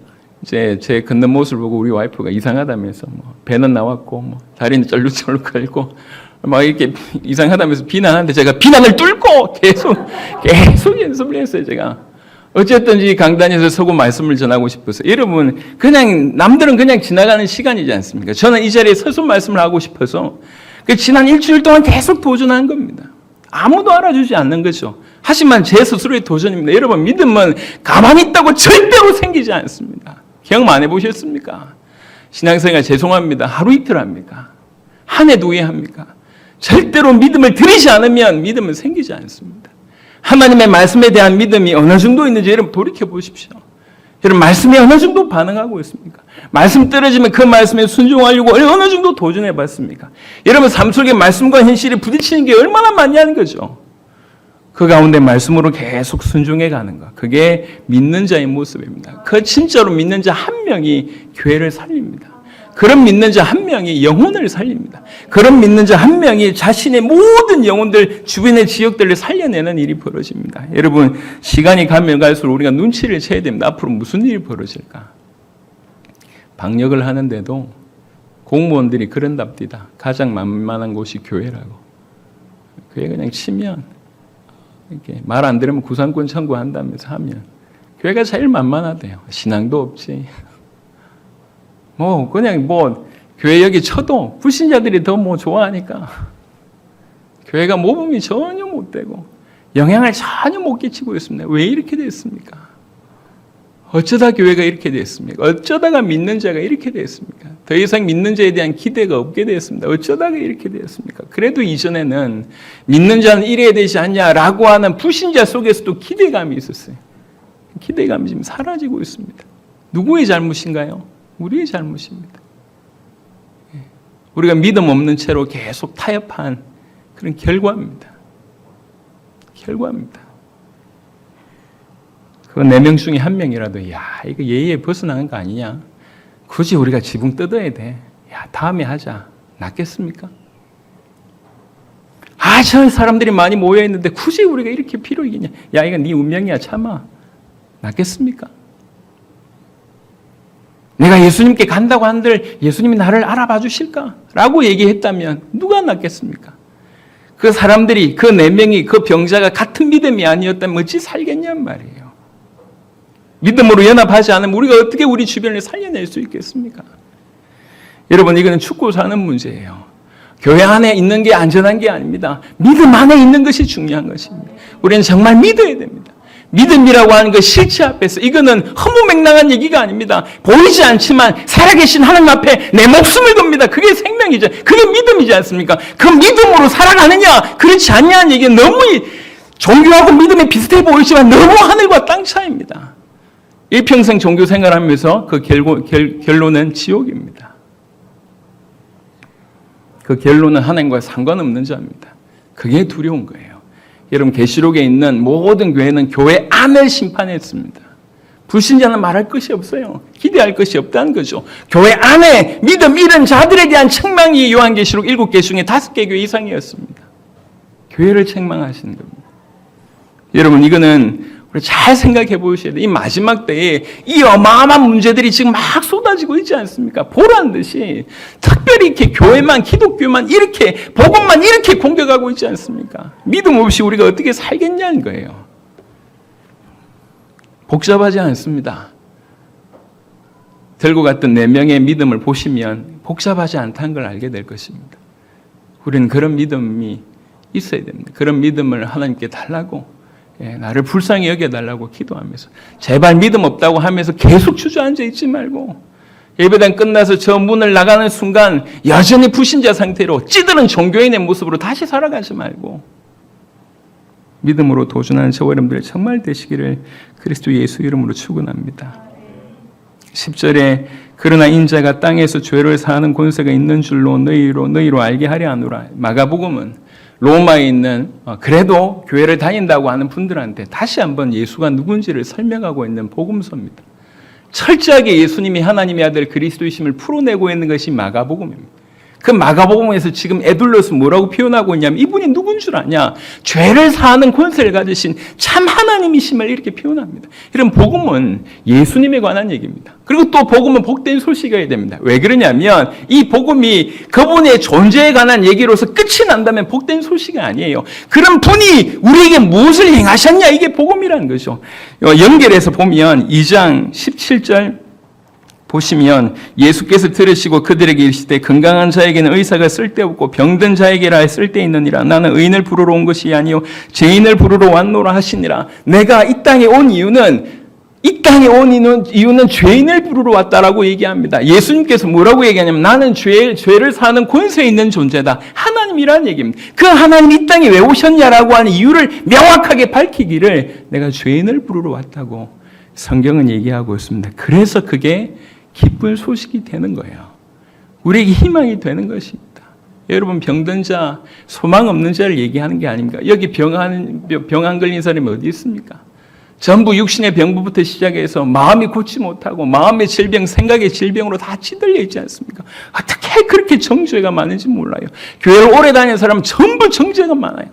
제 걷는 모습을 보고 우리 와이프가 이상하다면서 배는 나왔고 다리는 쩔룩쩔룩 걸고 막 이렇게 이상하다면서 비난하는데 제가 비난을 뚫고 계속 연습을 했어요. 제가 어쨌든지 강단에서 서고 말씀을 전하고 싶어서. 여러분, 그냥 남들은 그냥 지나가는 시간이지 않습니까? 저는 이 자리에 서서 말씀을 하고 싶어서 그 지난 일주일 동안 계속 도전한 겁니다. 아무도 알아주지 않는 거죠. 하지만 제 스스로의 도전입니다. 여러분, 믿음은 가만히 있다고 절대로 생기지 않습니다. 경험 안 해보셨습니까? 신앙생활 죄송합니다. 하루 이틀 합니까? 한 해, 두 해 합니까? 절대로 믿음을 들이지 않으면 믿음은 생기지 않습니다. 하나님의 말씀에 대한 믿음이 어느 정도 있는지 여러분 돌이켜 보십시오. 여러분, 말씀에 어느 정도 반응하고 있습니까? 말씀 떨어지면 그 말씀에 순종하려고 어느 정도 도전해 봤습니까? 여러분, 삶 속에 말씀과 현실이 부딪히는 게 얼마나 많냐는 거죠. 그 가운데 말씀으로 계속 순종해 가는 것. 그게 믿는 자의 모습입니다. 그 진짜로 믿는 자 한 명이 교회를 살립니다. 그런 믿는 자 한 명이 영혼을 살립니다. 그런 믿는 자 한 명이 자신의 모든 영혼들, 주변의 지역들을 살려내는 일이 벌어집니다. 여러분, 시간이 가면 갈수록 우리가 눈치를 채야 됩니다. 앞으로 무슨 일이 벌어질까? 방역을 하는데도 공무원들이 그런답니다. 가장 만만한 곳이 교회라고. 교회 그냥 치면 이렇게 말 안 들으면 구상권 청구한다면서 하면 교회가 제일 만만하대요. 신앙도 없지. 그냥 교회 여기 쳐도 불신자들이 더 좋아하니까 교회가 모범이 전혀 못 되고 영향을 전혀 못 끼치고 있습니다. 왜 이렇게 됐습니까? 어쩌다 교회가 이렇게 됐습니까? 어쩌다가 믿는 자가 이렇게 됐습니까? 더 이상 믿는 자에 대한 기대가 없게 됐습니다. 어쩌다가 이렇게 됐습니까? 그래도 이전에는 믿는 자는 이래야 되지 않냐라고 하는 불신자 속에서도 기대감이 있었어요. 기대감이 지금 사라지고 있습니다. 누구의 잘못인가요? 우리의 잘못입니다. 우리가 믿음 없는 채로 계속 타협한 그런 결과입니다. 그 4명 중에 1명이라도 이거 예의에 벗어나는 거 아니냐? 굳이 우리가 지붕 뜯어야 돼. 다음에 하자. 낫겠습니까? 저 사람들이 많이 모여있는데 굳이 우리가 이렇게 필요 있겠냐? 이거 네 운명이야, 참아. 낫겠습니까? 내가 예수님께 간다고 한들 예수님이 나를 알아봐 주실까? 라고 얘기했다면 누가 낫겠습니까? 그 사람들이, 그 4명이, 그 병자가 같은 믿음이 아니었다면 어찌 살겠냔 말이에요. 믿음으로 연합하지 않으면 우리가 어떻게 우리 주변을 살려낼 수 있겠습니까? 여러분, 이거는 죽고 사는 문제예요. 교회 안에 있는 게 안전한 게 아닙니다. 믿음 안에 있는 것이 중요한 것입니다. 우리는 정말 믿어야 됩니다. 믿음이라고 하는 것 실체 앞에서 이거는 허무맹랑한 얘기가 아닙니다. 보이지 않지만 살아계신 하나님 앞에 내 목숨을 겁니다. 그게 생명이죠. 그게 믿음이지 않습니까? 그 믿음으로 살아가느냐 그렇지 않냐는 얘기는 너무 종교하고 믿음이 비슷해 보이지만 너무 하늘과 땅 차이입니다. 일평생 종교 생활하면서 그 결론은 지옥입니다. 그 결론은 하나님과 상관없는 자입니다. 그게 두려운 거예요. 여러분 계시록에 있는 모든 교회는 교회 안을 심판했습니다. 불신자는 말할 것이 없어요. 기대할 것이 없다는 거죠. 교회 안에 믿음 잃은 자들에 대한 책망이 요한계시록 7개 중에 5개 교회 이상이었습니다. 교회를 책망하시는 겁니다. 여러분 이거는 우리 잘 생각해 보셔야 돼요. 이 마지막 때에 이 어마어마한 문제들이 지금 막 쏟아지고 있지 않습니까? 보란 듯이 특별히 이렇게 교회만, 기독교만 이렇게, 복음만 이렇게 공격하고 있지 않습니까? 믿음 없이 우리가 어떻게 살겠냐는 거예요. 복잡하지 않습니다. 들고 갔던 4명의 믿음을 보시면 복잡하지 않다는 걸 알게 될 것입니다. 우리는 그런 믿음이 있어야 됩니다. 그런 믿음을 하나님께 달라고, 나를 불쌍히 여겨달라고 기도하면서, 제발 믿음 없다고 하면서 계속 주저앉아 있지 말고, 예배당 끝나서 저 문을 나가는 순간 여전히 불신자 상태로 찌드는 종교인의 모습으로 다시 살아가지 말고 믿음으로 도전하는 저와 여러분들 정말 되시기를 그리스도 예수 이름으로 축원합니다. 10절에 그러나 인자가 땅에서 죄를 사하는 권세가 있는 줄로 너희로 알게 하려 하노라. 마가복음은 로마에 있는 그래도 교회를 다닌다고 하는 분들한테 다시 한번 예수가 누군지를 설명하고 있는 복음서입니다. 철저하게 예수님이 하나님의 아들 그리스도이심을 풀어내고 있는 것이 마가복음입니다. 그 마가복음에서 지금 에둘러서 뭐라고 표현하고 있냐면 이분이 누군 줄 아냐? 죄를 사하는 권세를 가지신 참 하나님이심을 이렇게 표현합니다. 이런 복음은 예수님에 관한 얘기입니다. 그리고 또 복음은 복된 소식이어야 됩니다. 왜 그러냐면 이 복음이 그분의 존재에 관한 얘기로서 끝이 난다면 복된 소식이 아니에요. 그런 분이 우리에게 무엇을 행하셨냐? 이게 복음이라는 거죠. 연결해서 보면 2장 17절 보시면 예수께서 들으시고 그들에게 이르시되 건강한 자에게는 의사가 쓸데없고 병든 자에게라 쓸데있느니라. 나는 의인을 부르러 온 것이 아니요 죄인을 부르러 왔노라 하시니라. 내가 이 땅에 온 이유는 죄인을 부르러 왔다라고 얘기합니다. 예수님께서 뭐라고 얘기하냐면 나는 죄를 사는 권세에 있는 존재다. 하나님이라는 얘기입니다. 그 하나님이 이 땅에 왜 오셨냐라고 하는 이유를 명확하게 밝히기를 내가 죄인을 부르러 왔다고 성경은 얘기하고 있습니다. 그래서 그게 기쁜 소식이 되는 거예요. 우리에게 희망이 되는 것입니다. 여러분 병든 자, 소망 없는 자를 얘기하는 게 아닙니까? 여기 병 걸린 사람이 어디 있습니까? 전부 육신의 병부부터 시작해서 마음이 고치 못하고 마음의 질병, 생각의 질병으로 다 찌들려 있지 않습니까? 어떻게 그렇게 정죄가 많은지 몰라요. 교회를 오래 다니는 사람은 전부 정죄가 많아요.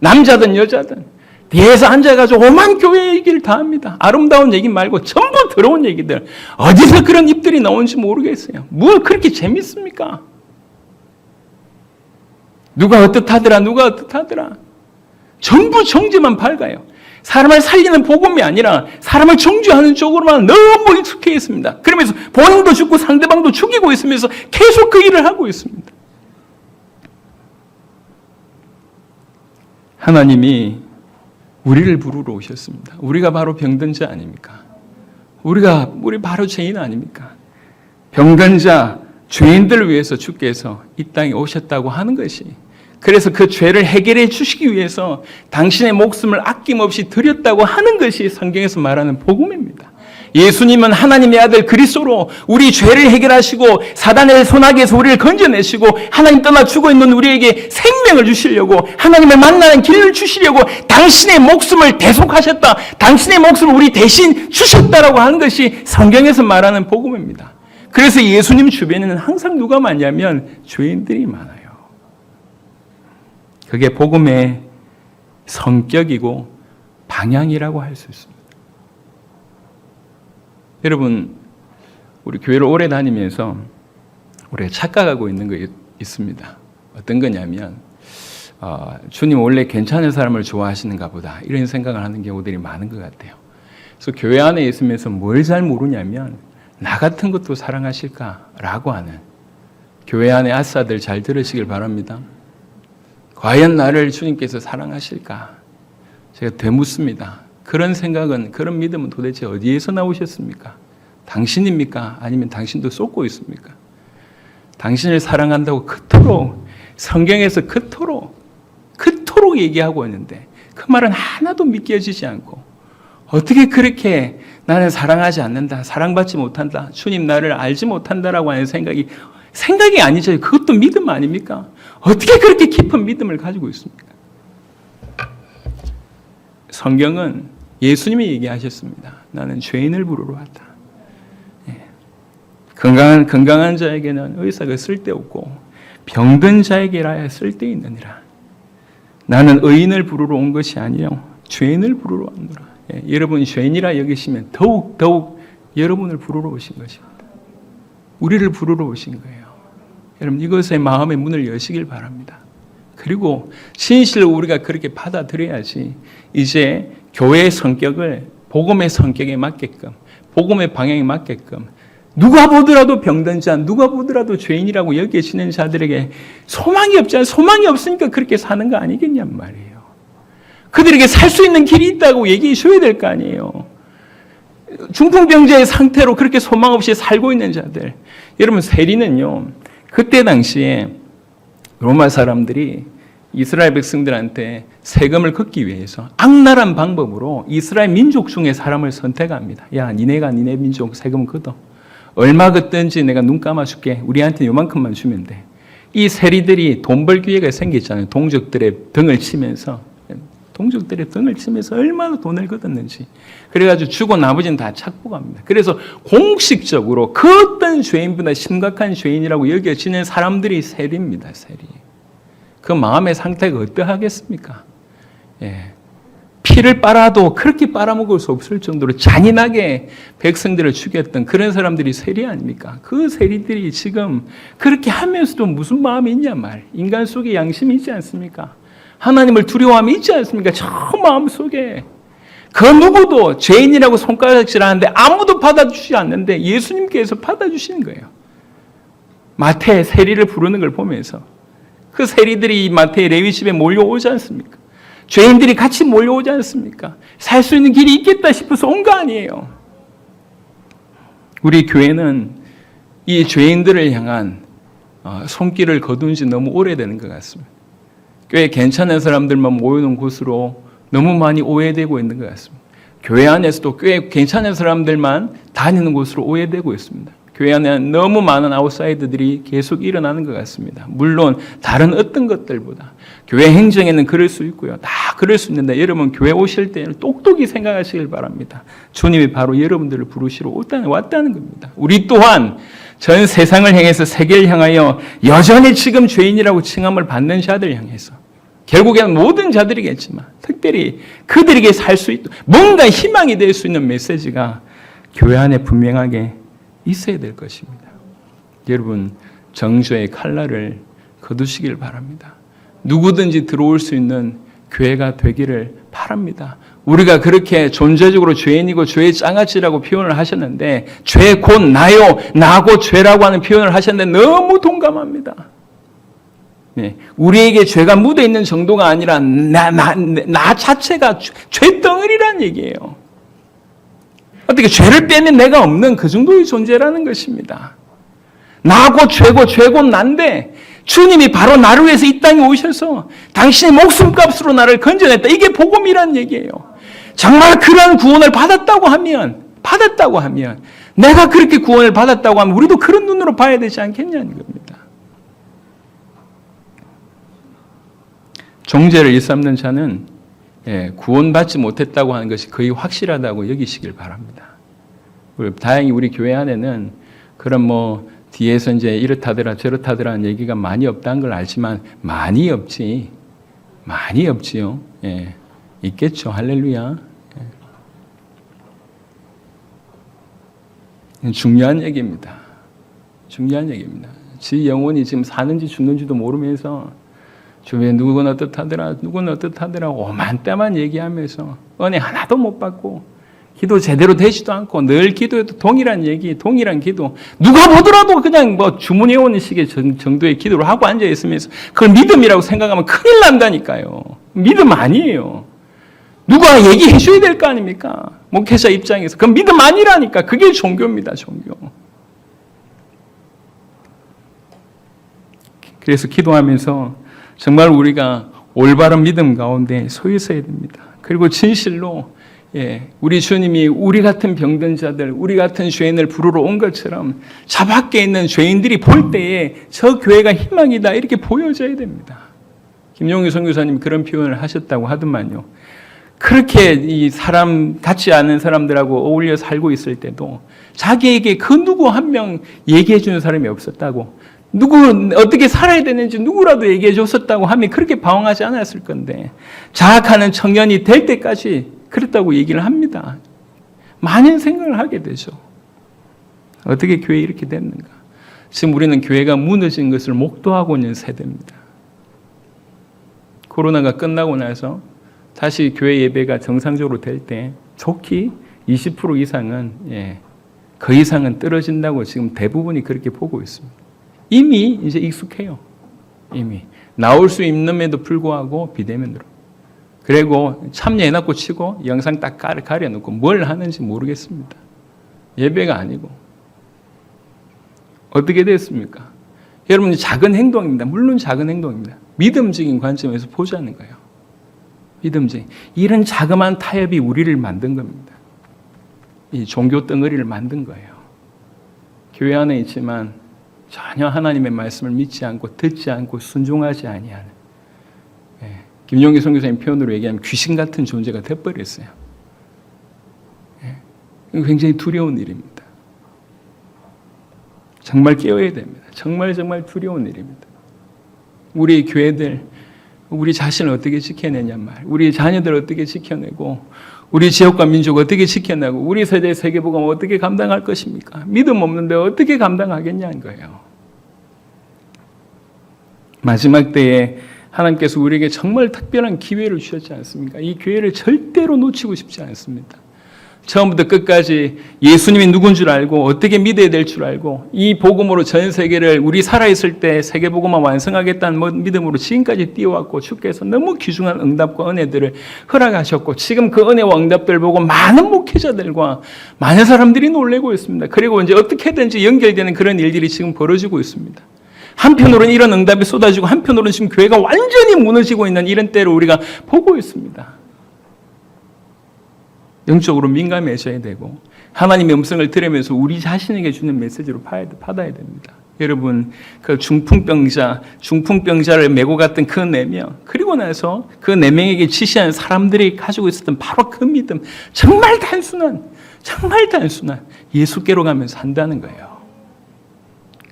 남자든 여자든. 뒤에서 앉아가지고 오만 교회 얘기를 다 합니다. 아름다운 얘기 말고 전부 더러운 얘기들. 어디서 그런 입들이 나오는지 모르겠어요. 뭘 그렇게 재밌습니까? 누가 어떻다더라. 전부 정죄만 밝아요. 사람을 살리는 복음이 아니라 사람을 정죄하는 쪽으로만 너무 익숙해 있습니다. 그러면서 본인도 죽고 상대방도 죽이고 있으면서 계속 그 일을 하고 있습니다. 하나님이 우리를 부르러 오셨습니다. 우리가 바로 병든 자 아닙니까? 우리 바로 죄인 아닙니까? 병든 자, 죄인들을 위해서 주께서 이 땅에 오셨다고 하는 것이, 그래서 그 죄를 해결해 주시기 위해서 당신의 목숨을 아낌없이 드렸다고 하는 것이 성경에서 말하는 복음입니다. 예수님은 하나님의 아들 그리스도로 우리 죄를 해결하시고 사단의 손아귀에서 우리를 건져내시고 하나님 떠나 죽어 있는 우리에게 생명을 주시려고, 하나님을 만나는 길을 주시려고 당신의 목숨을 대속하셨다. 당신의 목숨을 우리 대신 주셨다라고 하는 것이 성경에서 말하는 복음입니다. 그래서 예수님 주변에는 항상 누가 많냐면 죄인들이 많아요. 그게 복음의 성격이고 방향이라고 할 수 있습니다. 여러분, 우리 교회를 오래 다니면서 우리가 착각하고 있는 거 있습니다. 어떤 거냐면 주님 원래 괜찮은 사람을 좋아하시는가 보다, 이런 생각을 하는 경우들이 많은 것 같아요. 그래서 교회 안에 있으면서 뭘 잘 모르냐면 나 같은 것도 사랑하실까라고 하는, 교회 안에 아싸들 잘 들으시길 바랍니다. 과연 나를 주님께서 사랑하실까? 제가 되묻습니다. 그런 생각은, 그런 믿음은 도대체 어디에서 나오셨습니까? 당신입니까? 아니면 당신도 쏟고 있습니까? 당신을 사랑한다고 그토록 성경에서 그토록 얘기하고 있는데 그 말은 하나도 믿겨지지 않고, 어떻게 그렇게 나는 사랑하지 않는다, 사랑받지 못한다, 주님 나를 알지 못한다라고 하는 생각이 아니죠. 그것도 믿음 아닙니까? 어떻게 그렇게 깊은 믿음을 가지고 있습니까? 성경은 예수님이 얘기하셨습니다. 나는 죄인을 부르러 왔다. 건강한 자에게는 의사가 쓸데없고 병든 자에게라야 쓸데있느니라. 나는 의인을 부르러 온 것이 아니요 죄인을 부르러 왔노라. 여러분 죄인이라 여기시면 더욱 여러분을 부르러 오신 것입니다. 우리를 부르러 오신 거예요. 여러분 이것에 마음의 문을 여시길 바랍니다. 그리고 진실로 우리가 그렇게 받아들여야지 이제 교회의 성격을 복음의 성격에 맞게끔 복음의 방향에 맞게끔 누가 보더라도 병든 자, 누가 보더라도 죄인이라고 여기시는 자들에게 소망이 없잖아요. 소망이 없으니까 그렇게 사는 거 아니겠냔 말이에요. 그들에게 살 수 있는 길이 있다고 얘기해 줘야 될 거 아니에요. 중풍병자의 상태로 그렇게 소망 없이 살고 있는 자들. 여러분 세리는요. 그때 당시에 로마 사람들이 이스라엘 백성들한테 세금을 걷기 위해서 악랄한 방법으로 이스라엘 민족 중에 사람을 선택합니다. 야, 니네가 니네 민족 세금 걷어. 얼마 걷든지 내가 눈 감아줄게. 우리한테 요만큼만 주면 돼. 이 세리들이 돈 벌 기회가 생겼잖아요. 동족들의 등을 치면서 얼마나 돈을 걷었는지. 그래가지고 주고 나머지는 다 착복합니다. 그래서 공식적으로 그 어떤 죄인보다 심각한 죄인이라고 여겨지는 사람들이 세리입니다. 세리. 그 마음의 상태가 어떠하겠습니까? 피를 빨아도 그렇게 빨아먹을 수 없을 정도로 잔인하게 백성들을 죽였던 그런 사람들이 세리 아닙니까? 그 세리들이 지금 그렇게 하면서도 무슨 마음이 있냐 말. 인간 속에 양심이 있지 않습니까? 하나님을 두려워함이 있지 않습니까? 저 마음 속에 그 누구도 죄인이라고 손가락질하는데 아무도 받아주지 않는데 예수님께서 받아주시는 거예요. 마태 세리를 부르는 걸 보면서 그 세리들이 마태의 레위 집에 몰려오지 않습니까? 죄인들이 같이 몰려오지 않습니까? 살 수 있는 길이 있겠다 싶어서 온 거 아니에요. 우리 교회는 이 죄인들을 향한 손길을 거둔 지 너무 오래되는 것 같습니다. 꽤 괜찮은 사람들만 모이는 곳으로 너무 많이 오해되고 있는 것 같습니다. 교회 안에서도 꽤 괜찮은 사람들만 다니는 곳으로 오해되고 있습니다. 교회 안에 너무 많은 아웃사이더들이 계속 일어나는 것 같습니다. 물론 다른 어떤 것들보다 교회 행정에는 그럴 수 있고요. 다 그럴 수 있는데 여러분 교회 오실 때는 똑똑히 생각하시길 바랍니다. 주님이 바로 여러분들을 부르시러 왔다는 겁니다. 우리 또한 전 세상을 향해서 세계를 향하여 여전히 지금 죄인이라고 칭함을 받는 자들 향해서 결국에는 모든 자들이겠지만 특별히 그들에게 살 수 있도록 뭔가 희망이 될 수 있는 메시지가 교회 안에 분명하게 있어야 될 것입니다. 여러분 정죄의 칼날을 거두시길 바랍니다. 누구든지 들어올 수 있는 교회가 되기를 바랍니다. 우리가 그렇게 존재적으로 죄인이고 죄의 장아찌라고 표현을 하셨는데 죄 곧 나요, 나고 죄라고 하는 표현을 하셨는데 너무 동감합니다. 네, 우리에게 죄가 묻어 있는 정도가 아니라 나 자체가 죄덩어리란 얘기예요. 어떻게 죄를 빼면 내가 없는 그 정도의 존재라는 것입니다. 나고 죄고 난데 주님이 바로 나를 위해서 이 땅에 오셔서 당신의 목숨값으로 나를 건져냈다. 이게 복음이란 얘기예요. 정말 그런 구원을 받았다고 하면 내가 그렇게 구원을 받았다고 하면 우리도 그런 눈으로 봐야 되지 않겠냐는 겁니다. 종죄를 일삼는 자는 구원받지 못했다고 하는 것이 거의 확실하다고 여기시길 바랍니다. 다행히 우리 교회 안에는 그런 뒤에서 이제 이렇다더라 저렇다더라 하는 얘기가 많이 없다는 걸 알지만 많이 없지요. 있겠죠. 할렐루야. 중요한 얘기입니다. 지 영혼이 지금 사는지 죽는지도 모르면서 주위에 누구는 어떻다더라 오만때만 얘기하면서 은혜 하나도 못 받고 기도 제대로 되지도 않고 늘 기도해도 동일한 기도 누가 보더라도 그냥 주문해오는 식의 정도의 기도를 하고 앉아있으면서 그걸 믿음이라고 생각하면 큰일 난다니까요. 믿음 아니에요. 누가 얘기해 줘야 될 거 아닙니까? 목회자 입장에서. 그건 믿음 아니라니까. 그게 종교입니다. 종교. 그래서 기도하면서 정말 우리가 올바른 믿음 가운데 서 있어야 됩니다. 그리고 진실로 우리 주님이 우리 같은 병든 자들, 우리 같은 죄인을 부르러 온 것처럼 저 밖에 있는 죄인들이 볼 때에 저 교회가 희망이다 이렇게 보여져야 됩니다. 김용희 선교사님이 그런 표현을 하셨다고 하더만요. 그렇게 이 사람 같지 않은 사람들하고 어울려 살고 있을 때도 자기에게 그 누구 한 명 얘기해 주는 사람이 없었다고, 누구 어떻게 살아야 되는지 누구라도 얘기해 줬었다고 하면 그렇게 방황하지 않았을 건데, 자학하는 청년이 될 때까지 그랬다고 얘기를 합니다. 많은 생각을 하게 되죠. 어떻게 교회 이렇게 됐는가? 지금 우리는 교회가 무너진 것을 목도하고 있는 세대입니다. 코로나가 끝나고 나서 다시 교회 예배가 정상적으로 될 때 좋게 20% 이상은, 그 이상은 떨어진다고 지금 대부분이 그렇게 보고 있습니다. 이미 이제 익숙해요. 이미 나올 수 있는데도 불구하고 비대면으로. 그리고 참여해놓고 치고 영상 딱 가려놓고 뭘 하는지 모르겠습니다. 예배가 아니고. 어떻게 됐습니까? 여러분, 작은 행동입니다. 물론 작은 행동입니다. 믿음적인 관점에서 보자는 거예요. 믿음적. 이런 자그마한 타협이 우리를 만든 겁니다. 이 종교 덩어리를 만든 거예요. 교회 안에 있지만 전혀 하나님의 말씀을 믿지 않고 듣지 않고 순종하지 아니하는, 김용기 선교사님 표현으로 얘기하면 귀신 같은 존재가 돼버렸어요. 굉장히 두려운 일입니다. 정말 깨어야 됩니다. 정말 두려운 일입니다. 우리 교회들, 우리 자신을 어떻게 지켜내냐 말, 우리 자녀들을 어떻게 지켜내고, 우리 지역과 민족을 어떻게 지켜내고, 우리 세대의 세계복음을 어떻게 감당할 것입니까? 믿음 없는데 어떻게 감당하겠냐는 거예요. 마지막 때에 하나님께서 우리에게 정말 특별한 기회를 주셨지 않습니까? 이 기회를 절대로 놓치고 싶지 않습니다. 처음부터 끝까지 예수님이 누군 줄 알고 어떻게 믿어야 될 줄 알고, 이 복음으로 전 세계를 우리 살아있을 때 세계복음만 완성하겠다는 믿음으로 지금까지 뛰어왔고, 주께서 너무 귀중한 응답과 은혜들을 허락하셨고, 지금 그 은혜와 응답들을 보고 많은 목회자들과 많은 사람들이 놀래고 있습니다. 그리고 이제 어떻게든지 연결되는 그런 일들이 지금 벌어지고 있습니다. 한편으로는 이런 응답이 쏟아지고, 한편으로는 지금 교회가 완전히 무너지고 있는 이런 때를 우리가 보고 있습니다. 영적으로 민감해져야 되고, 하나님의 음성을 들으면서 우리 자신에게 주는 메시지로 받아야 됩니다. 여러분, 그 중풍병자를 메고 갔던 그 4명, 그리고 나서 그 4명에게 지시한 사람들이 가지고 있었던 바로 그 믿음, 정말 단순한 예수께로 가면서 산다는 거예요.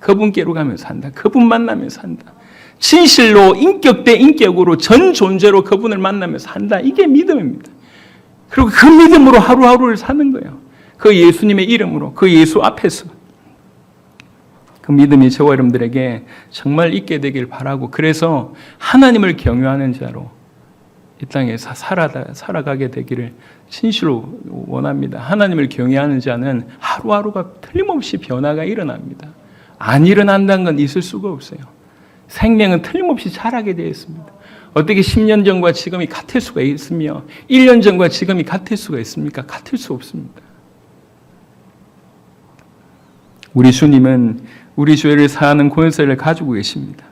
그분께로 가면서 산다. 그분 만나면서 산다. 진실로 인격 대 인격으로 전 존재로 그분을 만나면서 산다. 이게 믿음입니다. 그리고 그 믿음으로 하루하루를 사는 거예요. 그 예수님의 이름으로, 그 예수 앞에서. 그 믿음이 저와 여러분들에게 정말 있게 되길 바라고, 그래서 하나님을 경외하는 자로 이 땅에서 살아가게 되기를 진실로 원합니다. 하나님을 경외하는 자는 하루하루가 틀림없이 변화가 일어납니다. 안 일어난다는 건 있을 수가 없어요. 생명은 틀림없이 자라게 되어 있습니다. 어떻게 10년 전과 지금이 같을 수가 있으며 1년 전과 지금이 같을 수가 있습니까? 같을 수 없습니다. 우리 주님은 우리 죄를 사하는 권세를 가지고 계십니다.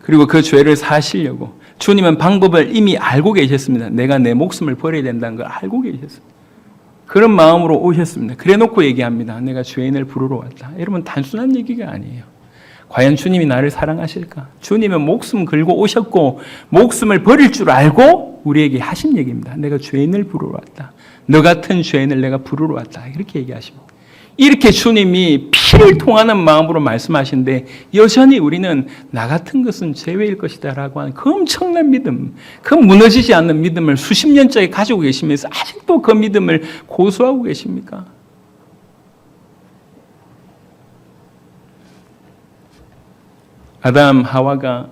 그리고 그 죄를 사하시려고 주님은 방법을 이미 알고 계셨습니다. 내가 내 목숨을 버려야 된다는 걸 알고 계셨습니다. 그런 마음으로 오셨습니다. 그래 놓고 얘기합니다. 내가 죄인을 부르러 왔다. 여러분, 단순한 얘기가 아니에요. 과연 주님이 나를 사랑하실까? 주님은 목숨 걸고 오셨고 목숨을 버릴 줄 알고 우리에게 하신 얘기입니다. 내가 죄인을 부르러 왔다. 너 같은 죄인을 내가 부르러 왔다. 이렇게 얘기하십니다. 이렇게 주님이 피를 통하는 마음으로 말씀하시는데, 여전히 우리는 나 같은 것은 죄일 것이다 라고 하는 그 엄청난 믿음, 그 무너지지 않는 믿음을 수십 년째 가지고 계시면서 아직도 그 믿음을 고수하고 계십니까? 아담 하와가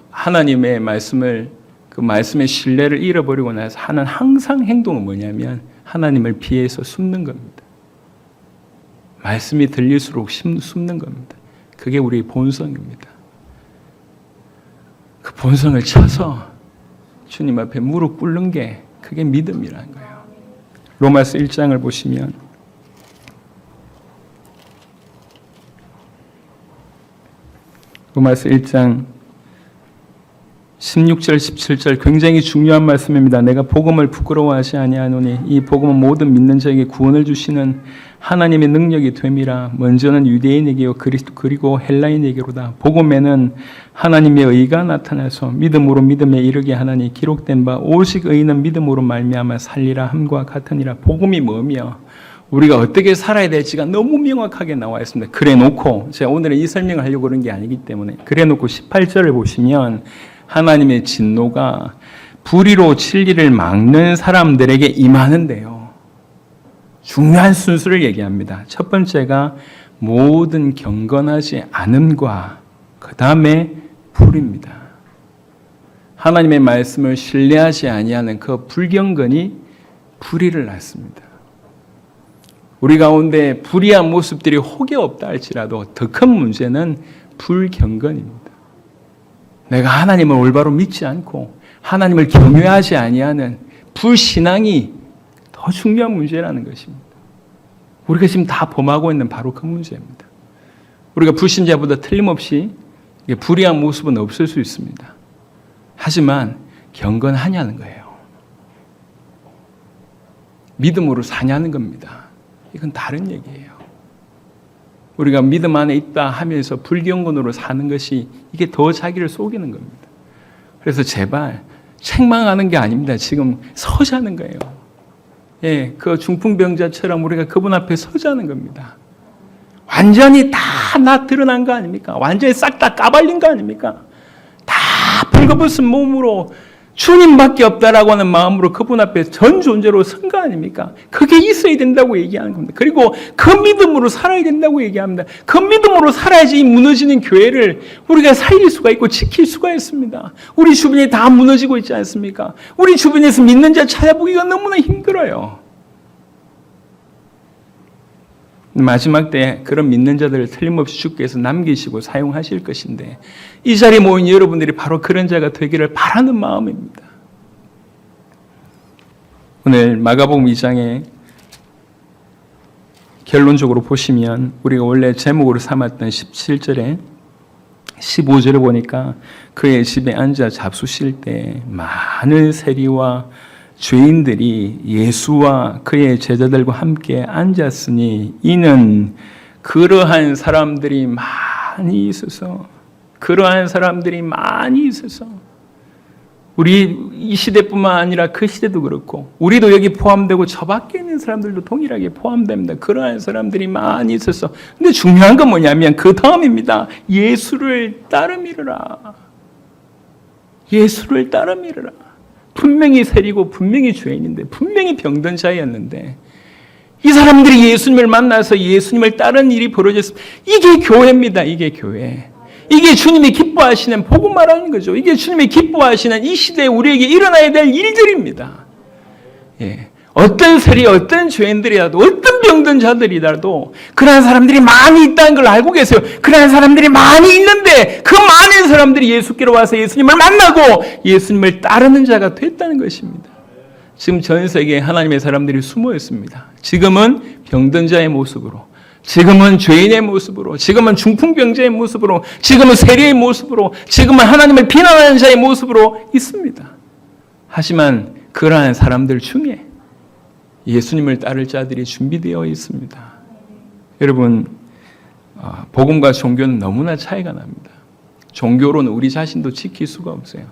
하나님의 말씀을, 그 말씀의 신뢰를 잃어버리고 나서 하는 항상 행동은 뭐냐면 하나님을 피해서 숨는 겁니다. 말씀이 들릴수록 숨는 겁니다. 그게 우리의 본성입니다. 그 본성을 쳐서 주님 앞에 무릎 꿇는 게 그게 믿음이라는 거예요. 로마서 1장을 보시면 로마서 1장 16절 17절 굉장히 중요한 말씀입니다. 내가 복음을 부끄러워하지 아니하노니 이 복음은 모든 믿는 자에게 구원을 주시는 하나님의 능력이 됨이라. 먼저는 유대인에게요 그리고 헬라인에게로다. 복음에는 하나님의 의가 나타나서 믿음으로 믿음에 이르게 하나니 기록된 바 오직 의인은 믿음으로 말미암아 살리라 함과 같으니라. 복음이 뭐며 우리가 어떻게 살아야 될지가 너무 명확하게 나와 있습니다. 그래놓고 제가 오늘은 이 설명을 하려고 그런 게 아니기 때문에 그래놓고 18절을 보시면 하나님의 진노가 불의로 진리를 막는 사람들에게 임하는데요. 중요한 순수를 얘기합니다. 첫 번째가 모든 경건하지 않음과 그 다음에 불입니다. 하나님의 말씀을 신뢰하지 아니하는 그 불경건이 불의를 낳습니다. 우리 가운데 불의한 모습들이 혹여 없다 할지라도 더 큰 문제는 불경건입니다. 내가 하나님을 올바로 믿지 않고 하나님을 경외하지 아니하는 불신앙이 더 중요한 문제라는 것입니다. 우리가 지금 다 범하고 있는 바로 그 문제입니다. 우리가 불신자보다 틀림없이 불의한 모습은 없을 수 있습니다. 하지만 경건하냐는 거예요. 믿음으로 사냐는 겁니다. 이건 다른 얘기예요. 우리가 믿음 안에 있다 하면서 불경건으로 사는 것이 이게 더 자기를 속이는 겁니다. 그래서 제발 책망하는 게 아닙니다. 지금 서자는 거예요. 예, 그 중풍병자처럼 우리가 그분 앞에 서자는 겁니다. 완전히 다 나 드러난 거 아닙니까? 완전히 싹 다 까발린 거 아닙니까? 다 벌거벗은 몸으로 주님밖에 없다라고 하는 마음으로 그분 앞에 전 존재로 선 거 아닙니까? 그게 있어야 된다고 얘기하는 겁니다. 그리고 그 믿음으로 살아야 된다고 얘기합니다. 그 믿음으로 살아야지 이 무너지는 교회를 우리가 살릴 수가 있고 지킬 수가 있습니다. 우리 주변이 다 무너지고 있지 않습니까? 우리 주변에서 믿는 자 찾아보기가 너무나 힘들어요. 마지막 때 그런 믿는 자들을 틀림없이 주께서 남기시고 사용하실 것인데 이 자리에 모인 여러분들이 바로 그런 자가 되기를 바라는 마음입니다. 오늘 마가복음 2장에 결론적으로 보시면 우리가 원래 제목으로 삼았던 17절에 15절을 보니까 그의 집에 앉아 잡수실 때 많은 세리와 죄인들이 예수와 그의 제자들과 함께 앉았으니 이는 그러한 사람들이 많이 있어서 우리 이 시대뿐만 아니라 그 시대도 그렇고 우리도 여기 포함되고 저 밖에 있는 사람들도 동일하게 포함됩니다. 그러한 사람들이 많이 있어서 근데 중요한 건 뭐냐면 그 다음입니다. 예수를 따라 미르라. 예수를 따라 미르라. 분명히 세리고 분명히 죄인인데 분명히 병든 자였는데 이 사람들이 예수님을 만나서 예수님을 따르는 일이 벌어졌습니다. 이게 교회입니다. 이게 교회. 이게 주님이 기뻐하시는 복음 말하는 거죠. 이게 주님이 기뻐하시는 이 시대에 우리에게 일어나야 될 일들입니다. 예. 어떤 세리, 어떤 죄인들이라도, 어떤 병든 자들이라도 그러한 사람들이 많이 있다는 걸 알고 계세요. 그러한 사람들이 많이 있는데 그 많은 사람들이 예수께로 와서 예수님을 만나고 예수님을 따르는 자가 됐다는 것입니다. 지금 전 세계에 하나님의 사람들이 숨어 있습니다. 지금은 병든 자의 모습으로, 지금은 죄인의 모습으로, 지금은 중풍병자의 모습으로, 지금은 세리의 모습으로, 지금은 하나님을 비난하는 자의 모습으로 있습니다. 하지만 그러한 사람들 중에 예수님을 따를 자들이 준비되어 있습니다. 여러분, 복음과 종교는 너무나 차이가 납니다. 종교로는 우리 자신도 지킬 수가 없어요.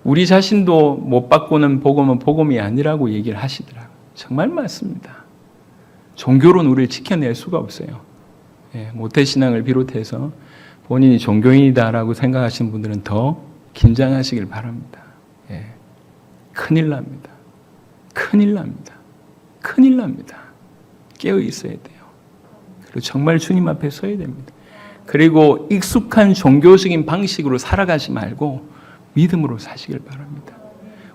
우리 자신도 못 바꾸는 복음은 복음이 아니라고 얘기를 하시더라고요. 정말 맞습니다. 종교로는 우리를 지켜낼 수가 없어요. 예, 모태신앙을 비롯해서 본인이 종교인이다라고 생각하시는 분들은 더 긴장하시길 바랍니다. 예, 큰일 납니다. 큰일 납니다. 큰일 납니다. 깨어 있어야 돼요. 그리고 정말 주님 앞에 서야 됩니다. 그리고 익숙한 종교적인 방식으로 살아가지 말고 믿음으로 사시길 바랍니다.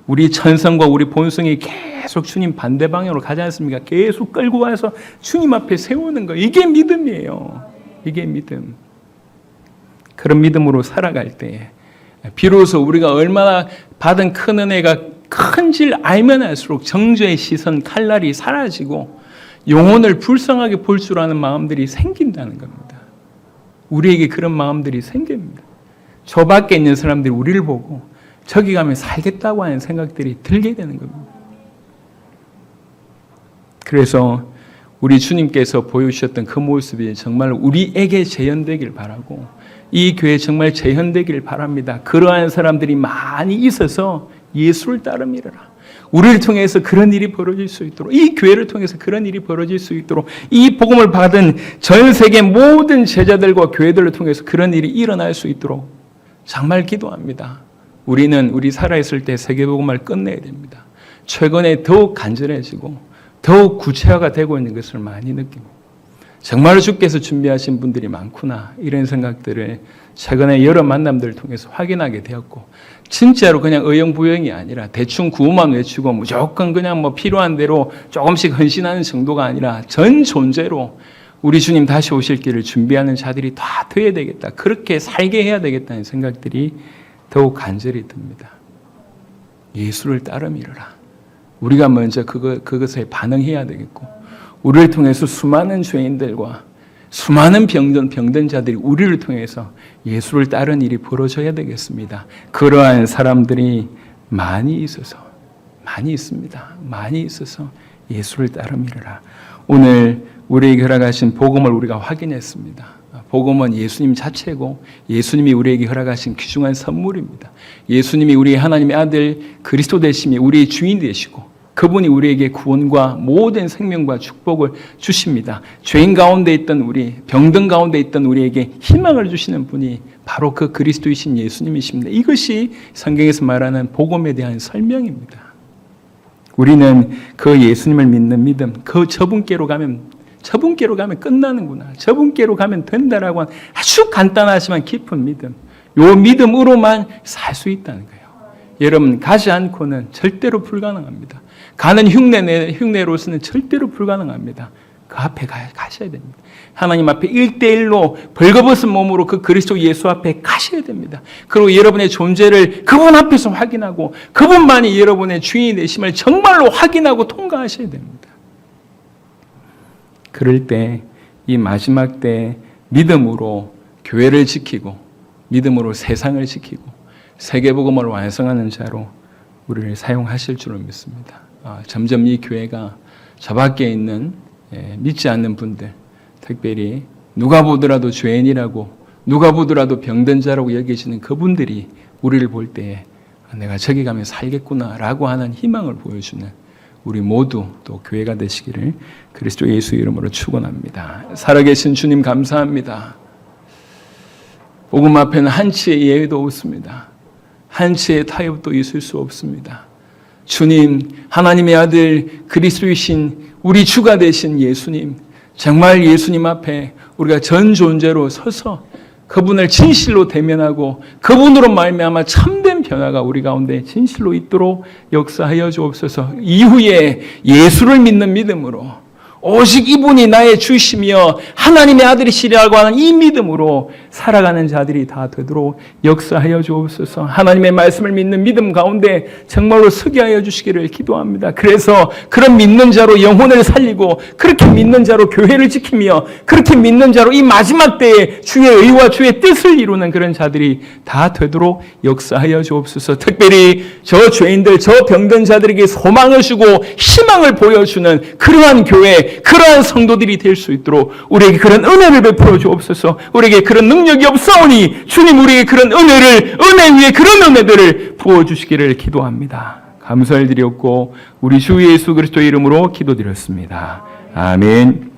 우리 천성과 우리 본성이 계속 주님 반대 방향으로 가지 않습니까? 계속 끌고 와서 주님 앞에 세우는 거. 이게 믿음이에요. 이게 믿음. 그런 믿음으로 살아갈 때 비로소 우리가 얼마나 받은 큰 은혜가 큰지를 알면 알수록 정죄의 시선, 칼날이 사라지고 영혼을 불쌍하게 볼 줄 아는 마음들이 생긴다는 겁니다. 우리에게 그런 마음들이 생깁니다. 저 밖에 있는 사람들이 우리를 보고 저기 가면 살겠다고 하는 생각들이 들게 되는 겁니다. 그래서 우리 주님께서 보여주셨던 그 모습이 정말 우리에게 재현되길 바라고 이 교회 정말 재현되길 바랍니다. 그러한 사람들이 많이 있어서 예수를 따름이라. 우리를 통해서 그런 일이 벌어질 수 있도록, 이 교회를 통해서 그런 일이 벌어질 수 있도록, 이 복음을 받은 전 세계 모든 제자들과 교회들을 통해서 그런 일이 일어날 수 있도록 정말 기도합니다. 우리 살아있을 때 세계복음을 끝내야 됩니다. 최근에 더욱 간절해지고 더욱 구체화가 되고 있는 것을 많이 느낍니다. 정말 주께서 준비하신 분들이 많구나, 이런 생각들을 최근에 여러 만남들을 통해서 확인하게 되었고, 진짜로 그냥 의형부형이 아니라 대충 구호만 외치고 무조건 그냥 필요한 대로 조금씩 헌신하는 정도가 아니라 전 존재로 우리 주님 다시 오실 길을 준비하는 자들이 다 되어야 되겠다, 그렇게 살게 해야 되겠다는 생각들이 더욱 간절히 듭니다. 예수를 따름이라. 우리가 먼저 그것에 반응해야 되겠고, 우리를 통해서 수많은 죄인들과 수많은 병든 자들이 우리를 통해서 예수를 따르는 일이 벌어져야 되겠습니다. 그러한 사람들이 많이 있습니다. 많이 있어서 예수를 따름이라. 오늘 우리에게 허락하신 복음을 우리가 확인했습니다. 복음은 예수님 자체고 예수님이 우리에게 허락하신 귀중한 선물입니다. 예수님이 우리의 하나님의 아들 그리스도 되심이 우리의 주인 되시고 그분이 우리에게 구원과 모든 생명과 축복을 주십니다. 죄인 가운데 있던 우리, 병든 가운데 있던 우리에게 희망을 주시는 분이 바로 그 그리스도이신 예수님이십니다. 이것이 성경에서 말하는 복음에 대한 설명입니다. 우리는 그 예수님을 믿는 믿음, 저분께로 가면 끝나는구나, 저분께로 가면 된다라고 하는 아주 간단하지만 깊은 믿음, 요 믿음으로만 살 수 있다는 거예요. 여러분, 가지 않고는 절대로 불가능합니다. 가는 흉내로서는 절대로 불가능합니다. 그 앞에 가셔야 됩니다. 하나님 앞에 1대1로 벌거벗은 몸으로 그 그리스도 예수 앞에 가셔야 됩니다. 그리고 여러분의 존재를 그분 앞에서 확인하고 그분만이 여러분의 주인이 되심을 정말로 확인하고 통과하셔야 됩니다. 그럴 때 이 마지막 때 믿음으로 교회를 지키고 믿음으로 세상을 지키고 세계복음을 완성하는 자로 우리를 사용하실 줄을 믿습니다. 점점 이 교회가 저 밖에 있는 믿지 않는 분들, 특별히 누가 보더라도 죄인이라고, 누가 보더라도 병든 자라고 여기시는 그분들이 우리를 볼 때 내가 저기 가면 살겠구나라고 하는 희망을 보여주는 우리 모두 또 교회가 되시기를 그리스도 예수 이름으로 축원합니다. 살아계신 주님 감사합니다. 복음 앞에는 한치의 예외도 없습니다. 한치의 타협도 있을 수 없습니다. 주님, 하나님의 아들 그리스도이신 우리 주가 되신 예수님, 정말 예수님 앞에 우리가 전 존재로 서서 그분을 진실로 대면하고 그분으로 말미암아 참된 변화가 우리 가운데 진실로 있도록 역사하여 주옵소서. 이후에 예수를 믿는 믿음으로 오직 이분이 나의 주시며 하나님의 아들이시라고 하는 이 믿음으로 살아가는 자들이 다 되도록 역사하여 주옵소서. 하나님의 말씀을 믿는 믿음 가운데 정말로 서게 하여 주시기를 기도합니다. 그래서 그런 믿는 자로 영혼을 살리고 그렇게 믿는 자로 교회를 지키며 그렇게 믿는 자로 이 마지막 때에 주의 의와 주의 뜻을 이루는 그런 자들이 다 되도록 역사하여 주옵소서. 특별히 저 죄인들, 저 병든 자들에게 소망을 주고 희망을 보여주는 그러한 교회, 그러한 성도들이 될 수 있도록 우리에게 그런 은혜를 베풀어 주옵소서. 우리에게 그런 능력이 없사오니 주님, 우리에게 그런 은혜를, 은혜 위에 그런 은혜들을 부어주시기를 기도합니다. 감사를 드렸고 우리 주 예수 그리스도의 이름으로 기도드렸습니다. 아멘.